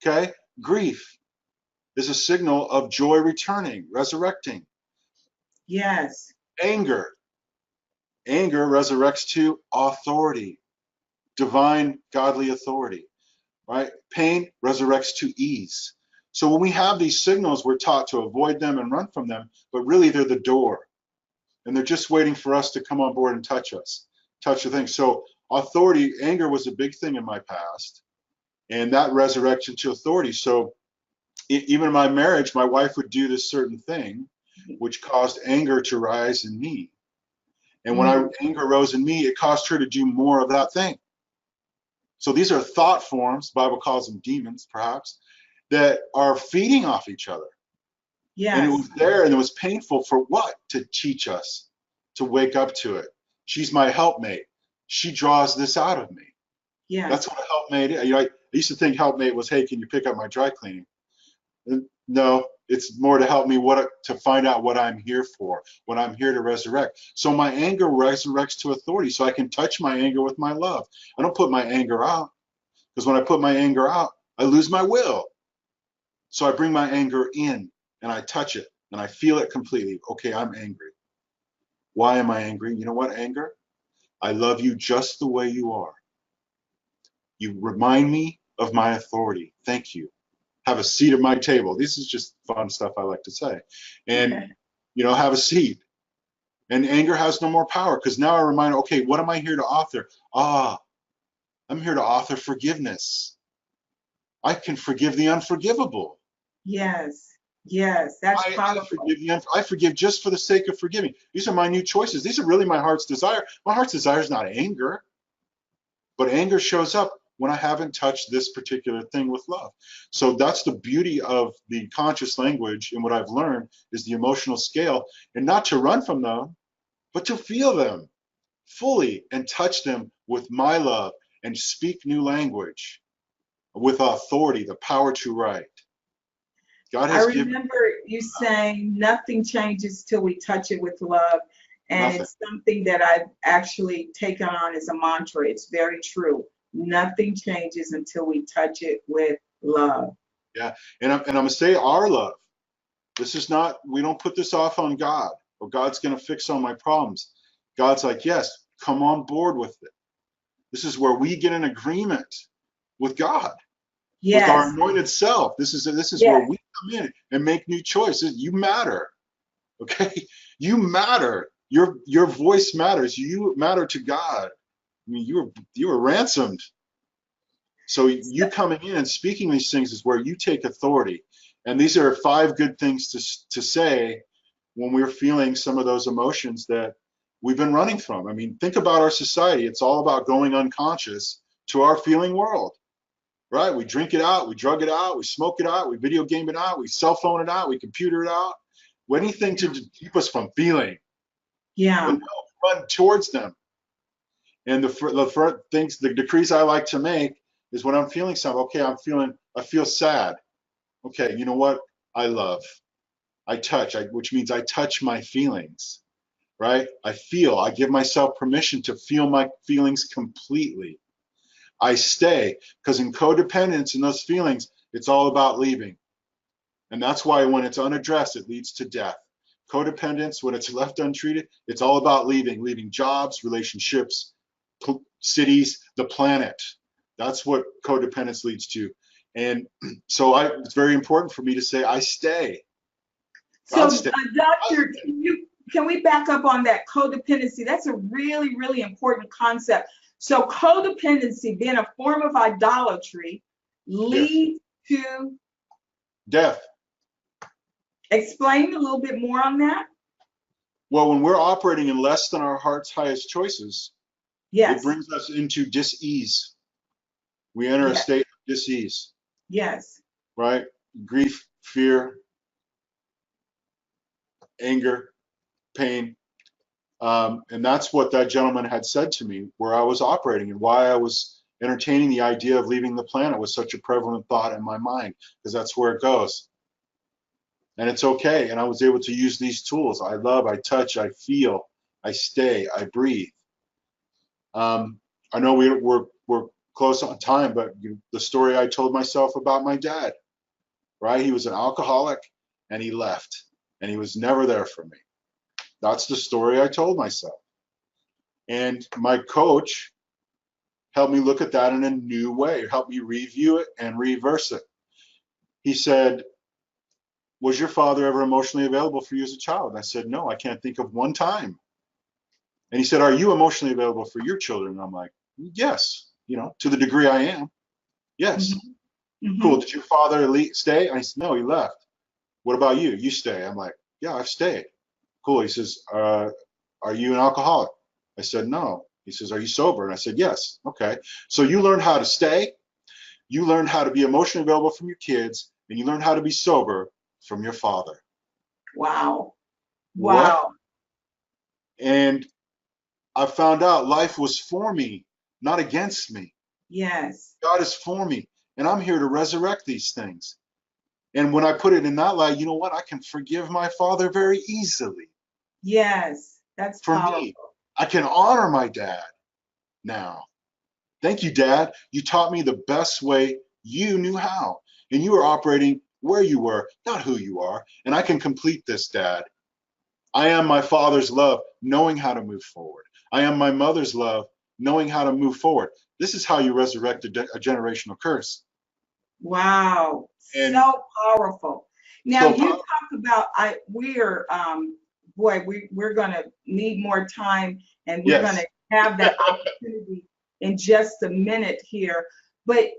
Okay? Grief is a signal of joy returning, resurrecting. Yes. Anger resurrects to authority, divine godly authority, right? Pain resurrects to ease. So when we have these signals, we're taught to avoid them and run from them, but really they're the door. And they're just waiting for us to come on board and touch the thing. So authority, anger was a big thing in my past, and that resurrection to authority. So even in my marriage, my wife would do this certain thing, which caused anger to rise in me. And when anger rose in me, it caused her to do more of that thing. So these are thought forms, the Bible calls them demons, perhaps, that are feeding off each other. Yes. And it was there, and it was painful for what? To teach us, to wake up to it. She's my helpmate. She draws this out of me. Yes. That's what a helpmate is. You know, I used to think helpmate was, hey, can you pick up my dry cleaning? No, it's more to help me to find out what I'm here for, what I'm here to resurrect. So my anger resurrects to authority, so I can touch my anger with my love. I don't put my anger out, because when I put my anger out, I lose my will. So I bring my anger in, and I touch it, and I feel it completely. Okay, I'm angry. Why am I angry? You know what, anger? I love you just the way you are. You remind me of my authority. Thank you. Have a seat at my table. This is just fun stuff I like to say. And, have a seat. And anger has no more power, because now I remind, okay, what am I here to author? I'm here to author forgiveness. I can forgive the unforgivable. Yes. That's powerful. I forgive just for the sake of forgiving. These are my new choices. These are really my heart's desire. My heart's desire is not anger, but anger shows up when I haven't touched this particular thing with love. So that's the beauty of the conscious language, and what I've learned is the emotional scale, and not to run from them, but to feel them fully and touch them with my love and speak new language with authority, the power to write. God has remember you saying nothing changes till we touch it with love. And Nothing. It's something that I've actually taken on as a mantra. It's very true. Nothing changes until we touch it with love. Yeah, and I'm gonna say our love. This is not, we don't put this off on God, or God's gonna fix all my problems. God's like, yes, come on board with it. This is where we get an agreement with God, Yes. with our anointed self. This is where we come in and make new choices. You matter, okay? You matter. Your voice matters. You matter to God. I mean, you were ransomed. So you coming in and speaking these things is where you take authority. And these are 5 good things to say when we're feeling some of those emotions that we've been running from. I mean, think about our society. It's all about going unconscious to our feeling world, right? We drink it out, we drug it out, we smoke it out, we video game it out, we cell phone it out, we computer it out. Anything to keep us from feeling. Yeah. But no, run towards them. And the decrees I like to make is when I'm feeling something. Okay, I feel sad. Okay, you know what? I love. I touch, which means I touch my feelings, right? I give myself permission to feel my feelings completely. I stay, because in codependence in those feelings, it's all about leaving. And that's why when it's unaddressed, it leads to death. Codependence, when it's left untreated, it's all about leaving jobs, relationships, cities, the planet. That's what codependence leads to. And so it's very important for me to say, I stay. So, Doctor, can we back up on that codependency? That's a really, really important concept. So codependency, being a form of idolatry, leads to death. Explain a little bit more on that. Well, when we're operating in less than our heart's highest choices, Yes. it brings us into dis-ease. We enter a Yes. state of dis-ease. Yes. Right? Grief, fear, anger, pain. And that's what that gentleman had said to me, where I was operating and why I was entertaining the idea of leaving the planet was such a prevalent thought in my mind, because that's where it goes. And it's okay. And I was able to use these tools. I love, I touch, I feel, I stay, I breathe. I know we're close on time, but the story I told myself about my dad, right? He was an alcoholic and he left and he was never there for me. That's the story I told myself. And my coach helped me look at that in a new way, helped me review it and reverse it. He said, was your father ever emotionally available for you as a child? And I said, no, I can't think of one time. And he said, are you emotionally available for your children? And I'm like, yes, to the degree I am. Yes. Mm-hmm. Cool. Did your father stay? I said, no, he left. What about you? You stay. I'm like, yeah, I've stayed. Cool. He says, are you an alcoholic? I said, no. He says, are you sober? And I said, yes. Okay. So you learned how to stay. You learned how to be emotionally available from your kids, and you learned how to be sober from your father. Wow. What? Wow. And I found out life was for me, not against me. Yes. God is for me, and I'm here to resurrect these things. And when I put it in that light, you know what? I can forgive my father very easily. Yes, that's for powerful. me. I can honor my dad now. Thank you, Dad. You taught me the best way you knew how. And you were operating where you were, not who you are. And I can complete this, Dad. I am my father's love, knowing how to move forward. I am my mother's love, knowing how to move forward. This is how you resurrect a generational curse. Wow, And so powerful. Now so you powerful. talk about we're gonna need more time, and we're Yes. gonna have that opportunity in just a minute here. But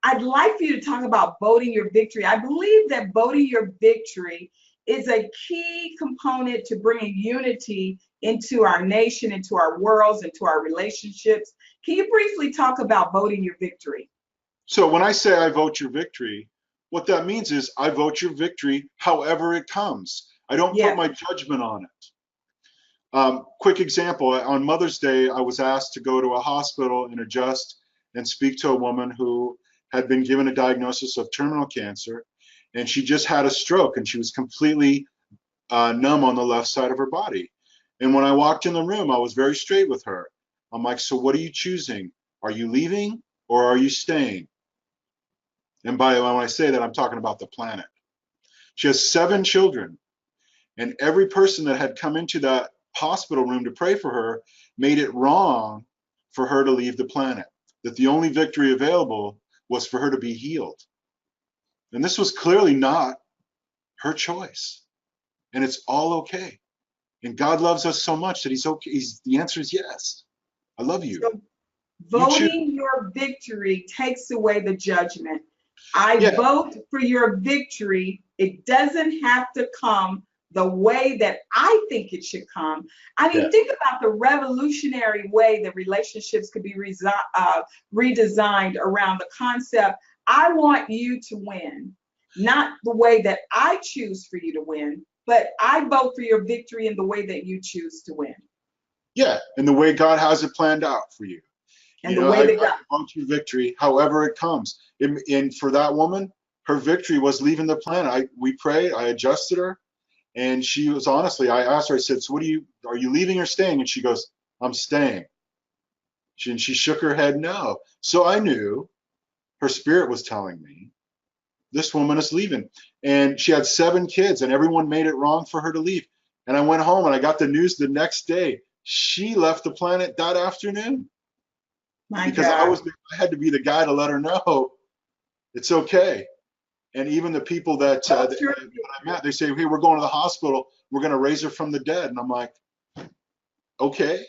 I'd like for you to talk about voting your victory. I believe that voting your victory is a key component to bringing unity into our nation, into our worlds, into our relationships. Can you briefly talk about voting your victory? So when I say I vote your victory, what that means is I vote your victory however it comes. I don't put Yes. my judgment on it. Quick example, on Mother's Day, I was asked to go to a hospital and adjust and speak to a woman who had been given a diagnosis of terminal cancer, and she just had a stroke, and she was completely numb on the left side of her body. And when I walked in the room, I was very straight with her. I'm like, so what are you choosing? Are you leaving or are you staying? And by the way, when I say that, I'm talking about the planet. She has 7 children, and every person that had come into that hospital room to pray for her made it wrong for her to leave the planet, that the only victory available was for her to be healed. And this was clearly not her choice. And it's all okay. And God loves us so much that he's okay. The answer is yes. I love you. So voting your victory takes away the judgment. I vote for your victory. It doesn't have to come the way that I think it should come. I mean, think about the revolutionary way that relationships could be redesigned around the concept, I want you to win, not the way that I choose for you to win, but I vote for your victory in the way that you choose to win. Yeah, and the way God has it planned out for you. And the way that God want your victory, however it comes. And for that woman, her victory was leaving the planet. We prayed, I adjusted her, and she was honestly, I asked her, I said, so are you leaving or staying? And she goes, I'm staying. And she shook her head no. So I knew her spirit was telling me, this woman is leaving. And she had 7 kids, and everyone made it wrong for her to leave. And I went home and I got the news the next day. She left the planet that afternoon. Because I had to be the guy to let her know it's okay. And even the people that I met, they say, hey, we're going to the hospital. we're going to raise her from the dead. And I'm like, okay.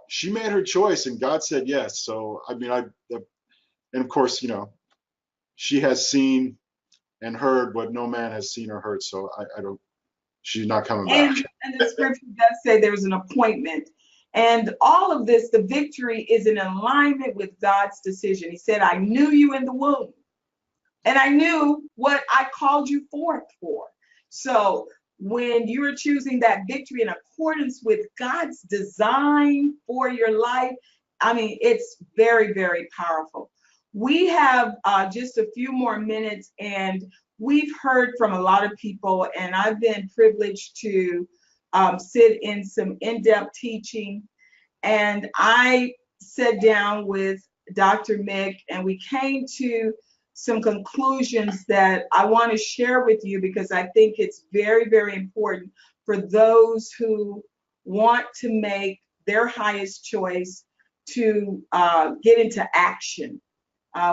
She made her choice and God said yes. So, I mean, and of course, you know, she has seen and heard what no man has seen or heard. So I don't, she's not coming back. And the scripture does say there's an appointment. And all of this, the victory is in alignment with God's decision. He said, I knew you in the womb, and I knew what I called you forth for. So when you're choosing that victory in accordance with God's design for your life, I mean, it's very, very powerful. We have just a few more minutes, and we've heard from a lot of people, and I've been privileged to sit in some in-depth teaching. And I sat down with Dr. Mick, and we came to some conclusions that I want to share with you, because I think it's very, very important for those who want to make their highest choice to get into action.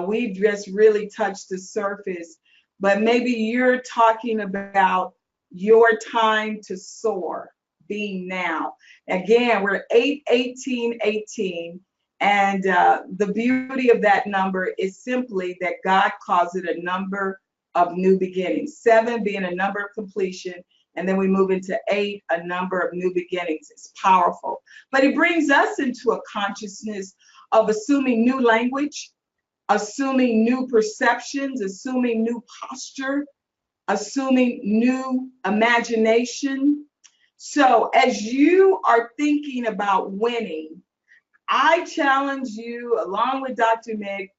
We've just really touched the surface, but maybe you're talking about your time to soar being now. Again, we're 8-18-18. And the beauty of that number is simply that God calls it a number of new beginnings. 7 being a number of completion, and then we move into 8, a number of new beginnings. It's powerful. But it brings us into a consciousness of assuming new language, assuming new perceptions, assuming new posture, assuming new imagination. So as you are thinking about winning, I challenge you, along with Dr. Mick,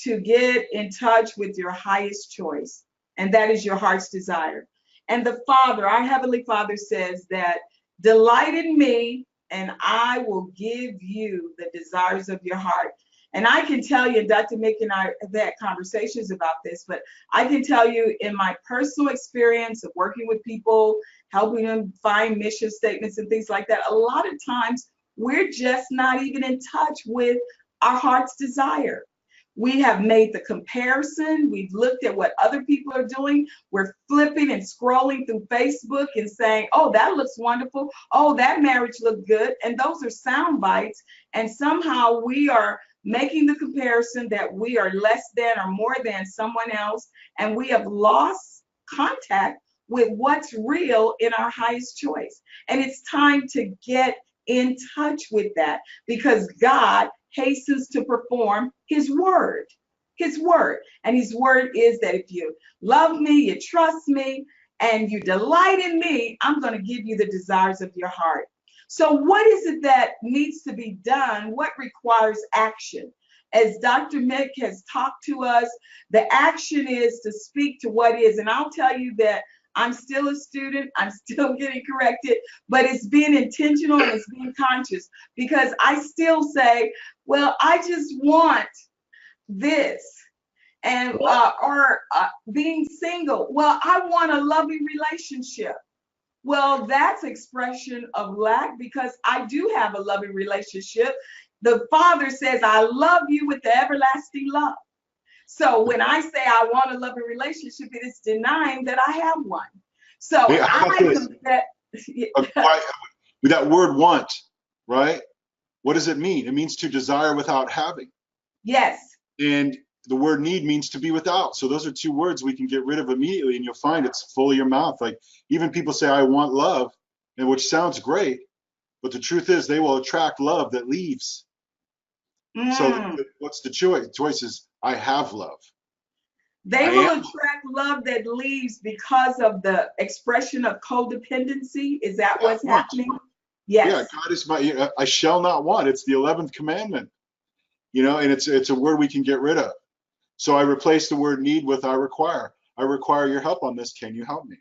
to get in touch with your highest choice, and that is your heart's desire. And the Father, our Heavenly Father, says that delight in me, and I will give you the desires of your heart. And I can tell you, and Dr. Mick and I have had conversations about this, but I can tell you in my personal experience of working with people, helping them find mission statements and things like that, a lot of times we're just not even in touch with our heart's desire. We have made the comparison. We've looked at what other people are doing. We're flipping and scrolling through Facebook and saying, oh, that looks wonderful. Oh, that marriage looked good. And those are sound bites. And somehow we are making the comparison that we are less than or more than someone else. And we have lost contact with what's real in our highest choice. And it's time to get in touch with that, because God hastens to perform his word. And his word is that if you love me, you trust me, and you delight in me, I'm going to give you the desires of your heart. So what is it that needs to be done? What requires action? As Dr. Mick has talked to us, the action is to speak to what is. And I'll tell you that I'm still a student. I'm still getting corrected, but it's being intentional and it's being conscious, because I still say, well, I just want this. And being single, well, I want a loving relationship. Well, that's expression of lack, because I do have a loving relationship. The Father says, I love you with the everlasting love. So when I say I want a loving relationship, it is denying that I have one. So Yeah, that word want, right? What does it mean? It means to desire without having. Yes. And the word need means to be without. So those are two words we can get rid of immediately, and you'll find it's full of your mouth. Like, even people say, I want love, and which sounds great, but the truth is they will attract love that leaves. So what's the choice? The choice is, I have love. They will attract love that leaves because of the expression of codependency. Is that what's happening? Yes. Yeah, God is my, I shall not want. It's the 11th commandment, you know, and it's a word we can get rid of. So I replace the word need with I require. I require your help on this. Can you help me?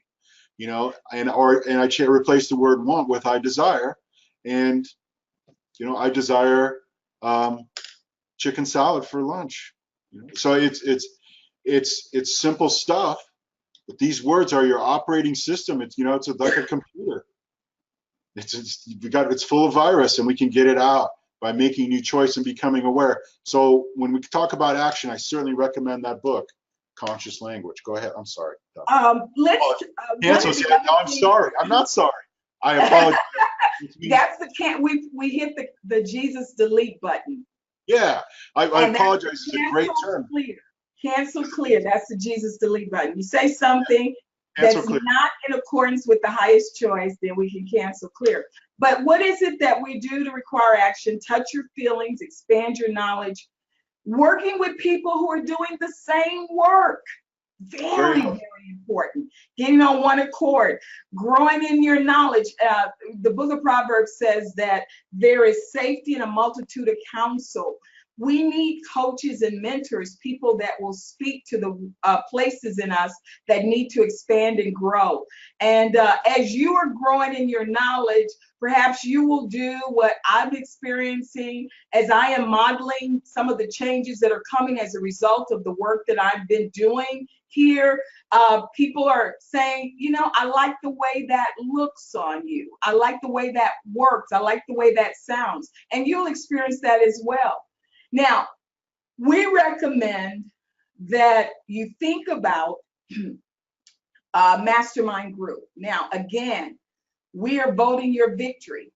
You know, and I replace the word want with I desire. And, you know, I desire chicken salad for lunch. You know? So it's simple stuff, but these words are your operating system. It's, you know, it's like a computer. It's full of virus, and we can get it out by making new choice and becoming aware. So when we talk about action, I certainly recommend that book, conscious language. Go ahead. I'm sorry. Let's cancel. No, I'm sorry. I'm not sorry. I apologize. That's the we hit the Jesus delete button. Yeah, I apologize. It's a great term. Clear. Cancel clear. That's the Jesus delete button. You say something that's not in accordance with the highest choice, then we can cancel clear. But what is it that we do to require action? Touch your feelings, expand your knowledge, working with people who are doing the same work. Very, very important. Getting on one accord, growing in your knowledge. The book of Proverbs says that there is safety in a multitude of counsel. We need coaches and mentors, people that will speak to the places in us that need to expand and grow. And as you are growing in your knowledge, perhaps you will do what I'm experiencing as I am modeling some of the changes that are coming as a result of the work that I've been doing here. People are saying, you know, I like the way that looks on you. I like the way that works. I like the way that sounds. And you'll experience that as well. Now, we recommend that you think about a mastermind group. Now, again, we are voting your victory,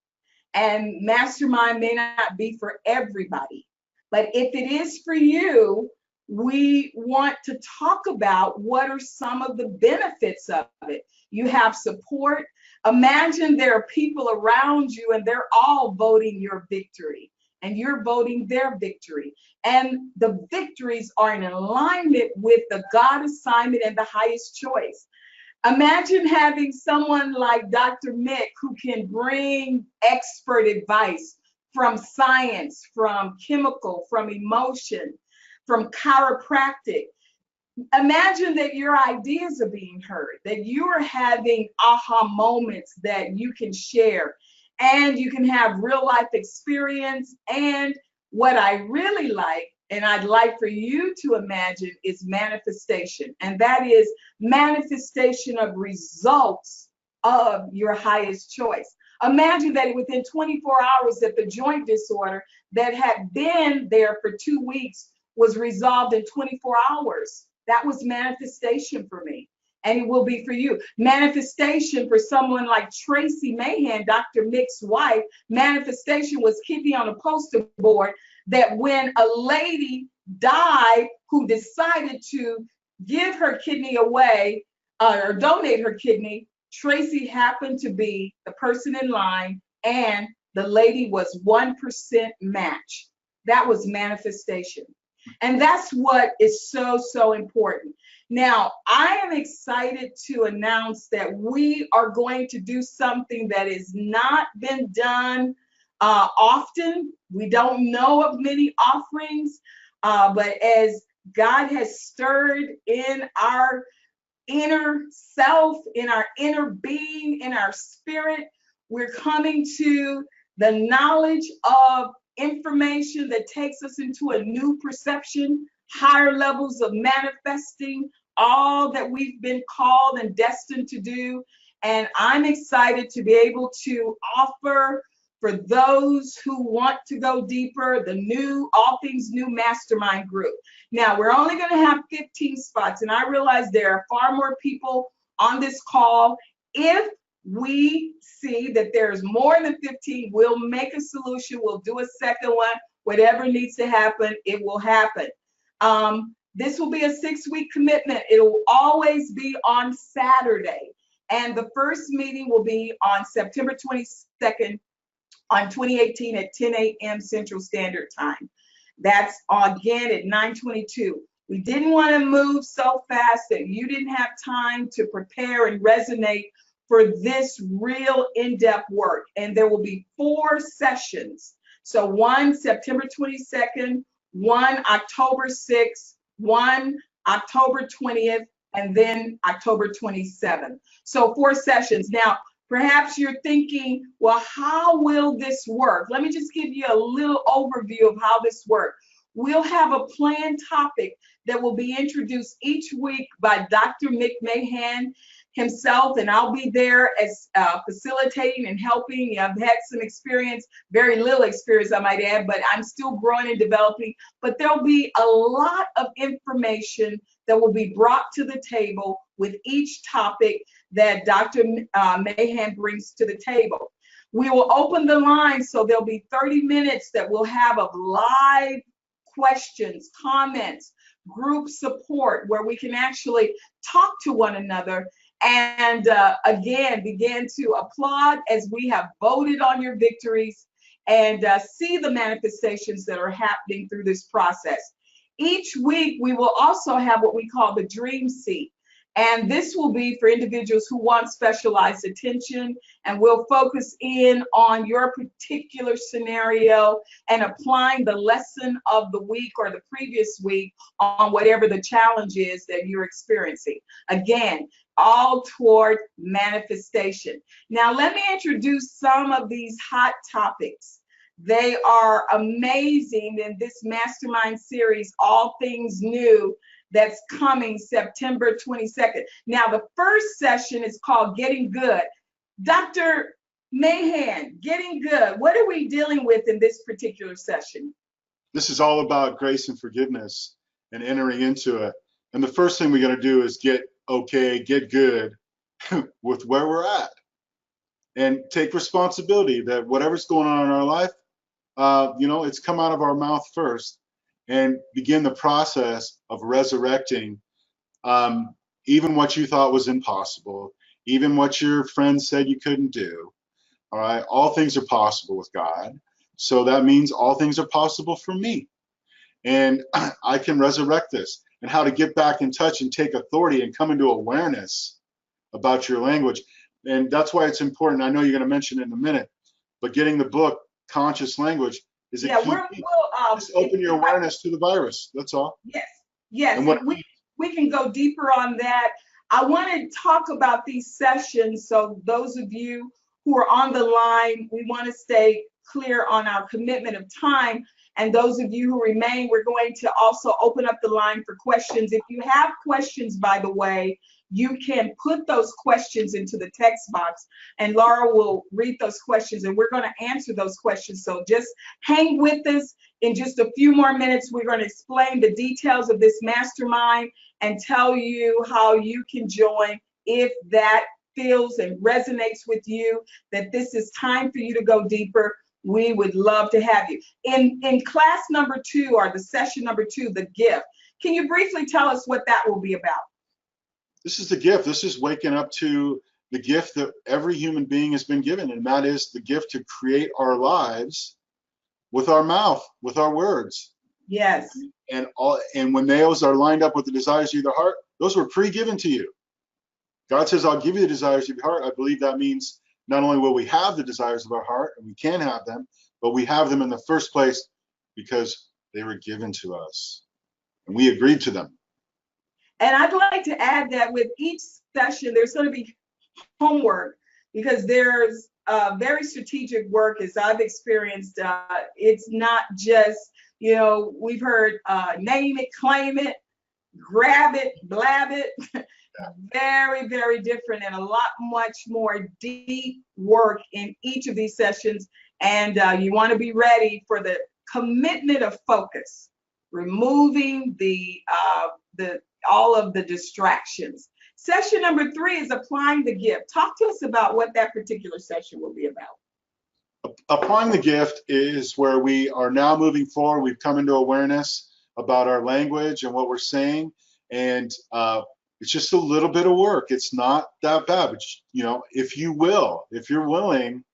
and mastermind may not be for everybody, but if it is for you, we want to talk about what are some of the benefits of it. You have support. Imagine there are people around you and they're all voting your victory, and you're voting their victory. And the victories are in alignment with the God assignment and the highest choice. Imagine having someone like Dr. Mick who can bring expert advice from science, from chemical, from emotion, from chiropractic. Imagine that your ideas are being heard, that you are having aha moments that you can share, and you can have real life experience. And what I really like, and I'd like for you to imagine, is manifestation. And that is manifestation of results of your highest choice. Imagine that within 24 hours that the joint disorder that had been there for 2 weeks was resolved in 24 hours. That was manifestation for me. And it will be for you. Manifestation for someone like Tracy Mahan, Dr. Mick's wife, manifestation was kidney on a poster board, that when a lady died who decided to give her kidney away or donate her kidney, Tracy happened to be the person in line, and the lady was 1% match. That was manifestation. And that's what is so, so important. Now, I am excited to announce that we are going to do something that has not been done often. We don't know of many offerings, but as God has stirred in our inner self, in our inner being, in our spirit, we're coming to the knowledge of information that takes us into a new perception, higher levels of manifesting all that we've been called and destined to do. And I'm excited to be able to offer for those who want to go deeper, the new All Things New Mastermind Group. Now, we're only going to have 15 spots, and I realize there are far more people on this call. If we see that there's more than 15, we'll make a solution. We'll do a second one. Whatever needs to happen, it will happen. This will be a 6-week commitment. It'll always be on Saturday. And the first meeting will be on September 22nd on 2018 at 10 a.m. Central Standard Time. That's again at 9:22. We didn't want to move so fast that you didn't have time to prepare and resonate for this real in-depth work. And there will be 4 sessions. So one September 22nd, one October 6th, one October 20th, and then October 27th. So 4 sessions. Now, perhaps you're thinking, well, how will this work? Let me just give you a little overview of how this works. We'll have a planned topic that will be introduced each week by Dr. Mick Mahan himself, and I'll be there as facilitating and helping. I've had some experience, very little experience I might add, but I'm still growing and developing. But there'll be a lot of information that will be brought to the table with each topic that Dr. Mahan brings to the table. We will open the line, so there'll be 30 minutes that we'll have of live questions, comments, group support, where we can actually talk to one another and again, begin to applaud as we have voted on your victories and see the manifestations that are happening through this process. Each week, we will also have what we call the dream seat. And this will be for individuals who want specialized attention, and we'll focus in on your particular scenario and applying the lesson of the week or the previous week on whatever the challenge is that you're experiencing. Again, all toward manifestation. Now, let me introduce some of these hot topics. They are amazing in this mastermind series, All Things New, that's coming September 22nd. Now, the first session is called Getting Good. Dr. Mahan, Getting Good, what are we dealing with in this particular session? This is all about grace and forgiveness and entering into it. And the first thing we got to do is get okay, get good with where we're at, and take responsibility that whatever's going on in our life, it's come out of our mouth first, and begin the process of resurrecting even what you thought was impossible, even what your friends said you couldn't do. All right, all things are possible with God. So that means all things are possible for me. And I can resurrect this, and how to get back in touch and take authority and come into awareness about your language. And that's why it's important. I know you're going to mention it in a minute, but getting the book, Conscious Language, is a key. Just open your awareness to the virus. That's all. Yes, yes. And what we can go deeper on that. I want to talk about these sessions. So those of you who are on the line, we want to stay clear on our commitment of time. And those of you who remain, we're going to also open up the line for questions. If you have questions, by the way, you can put those questions into the text box, and Laura will read those questions, and we're going to answer those questions. So just hang with us. In just a few more minutes, we're going to explain the details of this mastermind and tell you how you can join if that feels and resonates with you, that this is time for you to go deeper. We would love to have you. In class number 2, or the session number 2, the gift, can you briefly tell us what that will be about? This is the gift. This is waking up to the gift that every human being has been given, and that is the gift to create our lives with our mouth, with our words. Yes. And when those are lined up with the desires of your heart, those were pre-given to you. God says, I'll give you the desires of your heart. I believe that means not only will we have the desires of our heart, and we can have them, but we have them in the first place because they were given to us, and we agreed to them. And I'd like to add that with each session, there's going to be homework, because there's very strategic work, as I've experienced. It's not just, we've heard name it, claim it, grab it, blab it. Very, very different, and a lot much more deep work in each of these sessions. And you want to be ready for the commitment of focus, removing all of the distractions. Session number 3 is applying the gift. Talk to us about what that particular session will be about. Applying the gift is where we are now moving forward. We've come into awareness about our language and what we're saying, and it's just a little bit of work. It's not that bad, but if you're willing,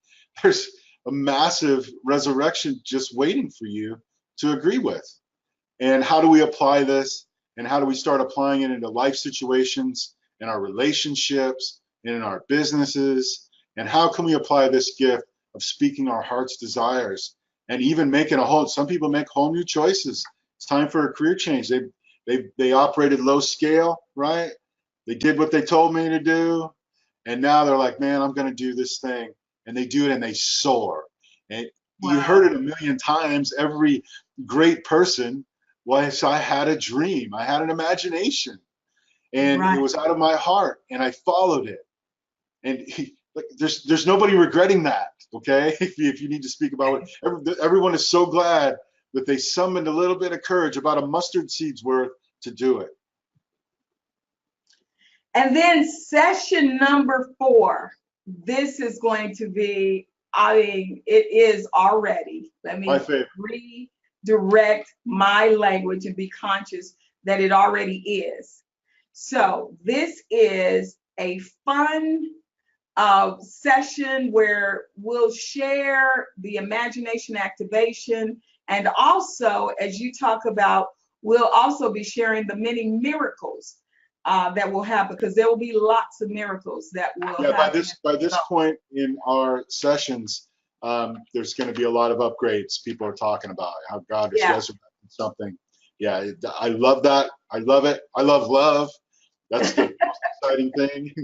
there's a massive resurrection just waiting for you to agree with. And how do we apply this? And how do we start applying it into life situations, in our relationships, and in our businesses? And how can we apply this gift of speaking our heart's desires and even making some people make whole new choices? It's time for a career change. They operated low scale, right? They did what they told me to do, and now they're like, man, I'm going to do this thing. And they do it, and they soar. And wow. You heard it a million times. Every great person was, I had a dream. I had an imagination, and It was out of my heart, and I followed it. And there's nobody regretting that, okay? If you need to speak about it, everyone is so glad that they summoned a little bit of courage, about a mustard seed's worth, to do it. And then session number 4, this is going to be, I mean, it is already, let My me favorite. redirect my language and be conscious that it already is. So this is a fun session where we'll share the imagination activation, and also, as you talk about, we'll also be sharing the many miracles that will happen, because there will be lots of miracles that will Yeah, happen. by this point in our sessions, there's going to be a lot of upgrades. People are talking about how God is Yeah, resurrecting something. Yeah, I love that. I love it. I love love. That's the most exciting thing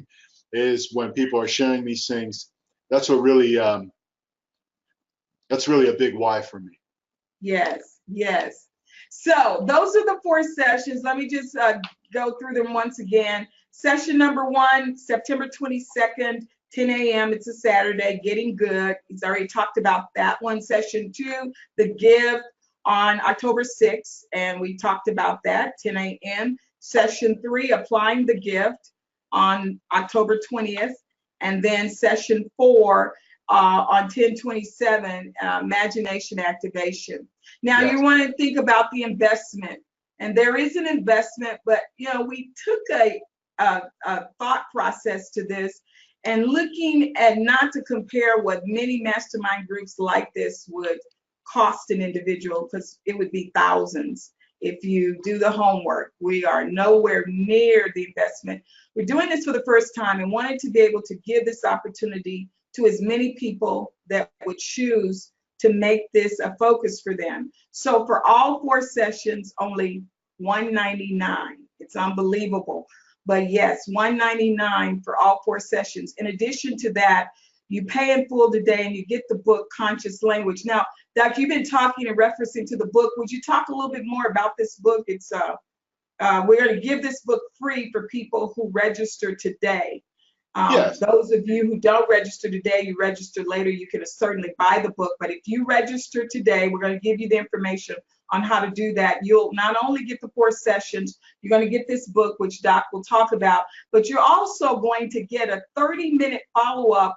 is when people are sharing these things. That's what really that's really a big why for me. yes, yes. So those are the 4 sessions. Let me just go through them once again. Session number 1, September 22nd, 10 a.m. It's a Saturday, Getting Good. He's already talked about that one. Session 2, The Gift, on October 6th, and we talked about that, 10 a.m. Session 3, Applying the Gift, on October 20th. And then session 4, on 10/27, imagination activation. Now Yes. you want to think about the investment, and there is an investment, but we took a thought process to this, and looking at, not to compare what many mastermind groups like this would cost an individual, because it would be thousands if you do the homework. We are nowhere near the investment. We're doing this for the first time and wanted to be able to give this opportunity to as many people that would choose to make this a focus for them. So for all 4 sessions, only $199. It's unbelievable. But yes, $199 for all 4 sessions. In addition to that, you pay in full today and you get the book Conscious Language. Now, Doc, you've been talking and referencing to the book. Would you talk a little bit more about this book? It's we're going to give this book free for people who register today. Yes. Those of you who don't register today, you register later, you can certainly buy the book. But if you register today, we're going to give you the information on how to do that. You'll not only get the 4 sessions, you're going to get this book, which Doc will talk about, but you're also going to get a 30-minute follow-up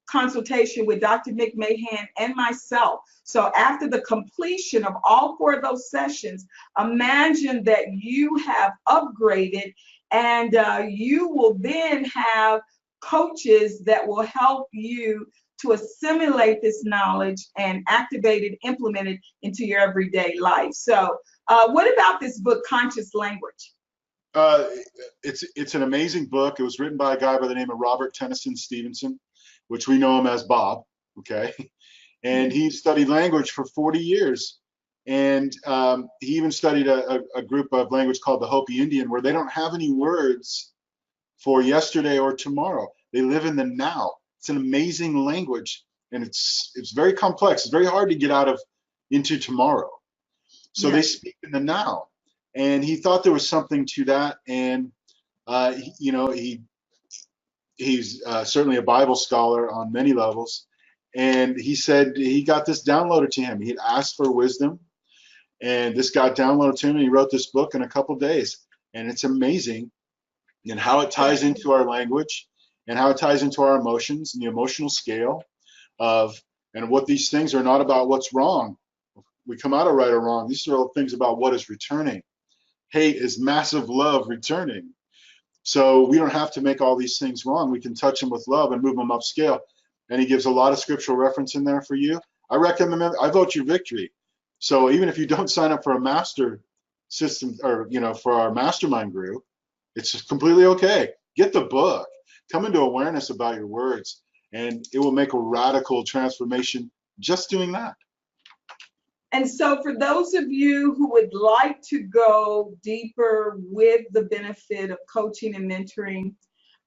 consultation with Dr. Mick Mahan and myself. So after the completion of all 4 of those sessions, imagine that you have upgraded, and you will then have coaches that will help you to assimilate this knowledge and activate it, implement it into your everyday life. So what about this book, Conscious Language? It's an amazing book. It was written by a guy by the name of Robert Tennyson Stevenson, which we know him as Bob, okay? And he studied language for 40 years. And he even studied a group of language called the Hopi Indian, where they don't have any words for yesterday or tomorrow. They live in the now. It's an amazing language, and it's very complex. It's very hard to get out of into tomorrow. So they speak in the now. And he thought there was something to that. And, he's certainly a Bible scholar on many levels. And he said he got this downloaded to him. He had asked for wisdom, and this got downloaded to him, and he wrote this book in a couple days. And it's amazing and how it ties into our language and how it ties into our emotions and the emotional scale of, and what these things are not about what's wrong. We come out of right or wrong. These are all things about what is returning. Hate is massive love returning. So we don't have to make all these things wrong. We can touch them with love and move them upscale. And he gives a lot of scriptural reference in there for you. I recommend, I vote your victory. So even if you don't sign up for a master system, or for our mastermind group, it's completely okay. Get the book. Come into awareness about your words, and it will make a radical transformation just doing that. And so for those of you who would like to go deeper with the benefit of coaching and mentoring,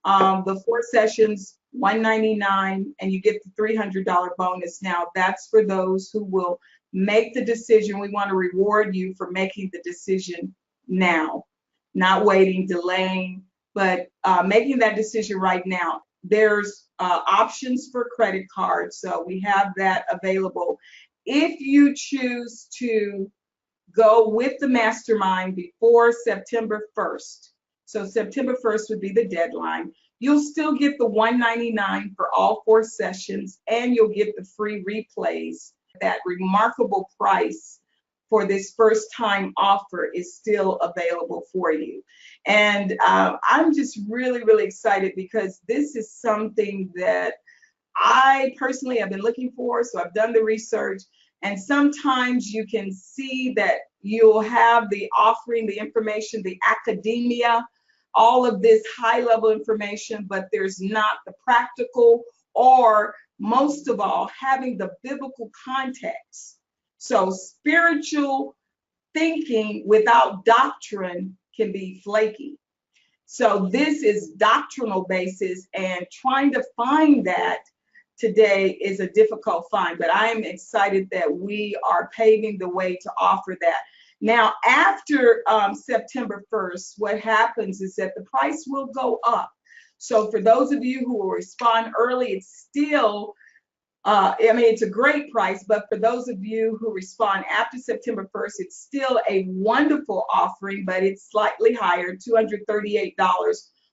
the 4 sessions, $199, and you get the $300 bonus. Now, that's for those who will make the decision. We want to reward you for making the decision now, not waiting, delaying, but making that decision right now. There's options for credit cards, so we have that available. If you choose to go with the mastermind before September 1st, So September 1st would be the deadline. You'll still get the $199 for all 4 sessions, and you'll get the free replays. That remarkable price for this first time offer is still available for you. And I'm just really, really excited because this is something that I personally have been looking for. So I've done the research, and sometimes you can see that you'll have the offering, the information, the academia, all of this high level information, but there's not the practical, or most of all, having the biblical context. So spiritual thinking without doctrine can be flaky. So this is doctrinal basis, and trying to find that today is a difficult find, but I am excited that we are paving the way to offer that. Now, after September 1st, what happens is that the price will go up. So for those of you who will respond early, it's still, it's a great price, but for those of you who respond after September 1st, it's still a wonderful offering, but it's slightly higher, $238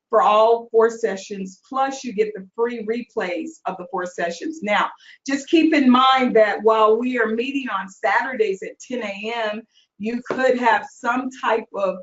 for all 4 sessions, plus you get the free replays of the 4 sessions. Now, just keep in mind that while we are meeting on Saturdays at 10 a.m., you could have some type of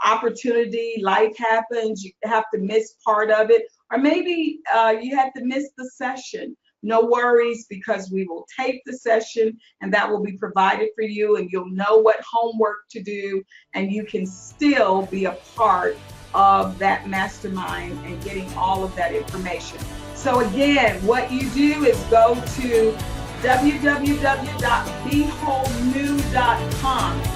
opportunity, life happens, you have to miss part of it, or maybe you have to miss the session. No worries, because we will tape the session and that will be provided for you, and you'll know what homework to do, and you can still be a part of that mastermind and getting all of that information. So again, what you do is go to www.beholdnew.com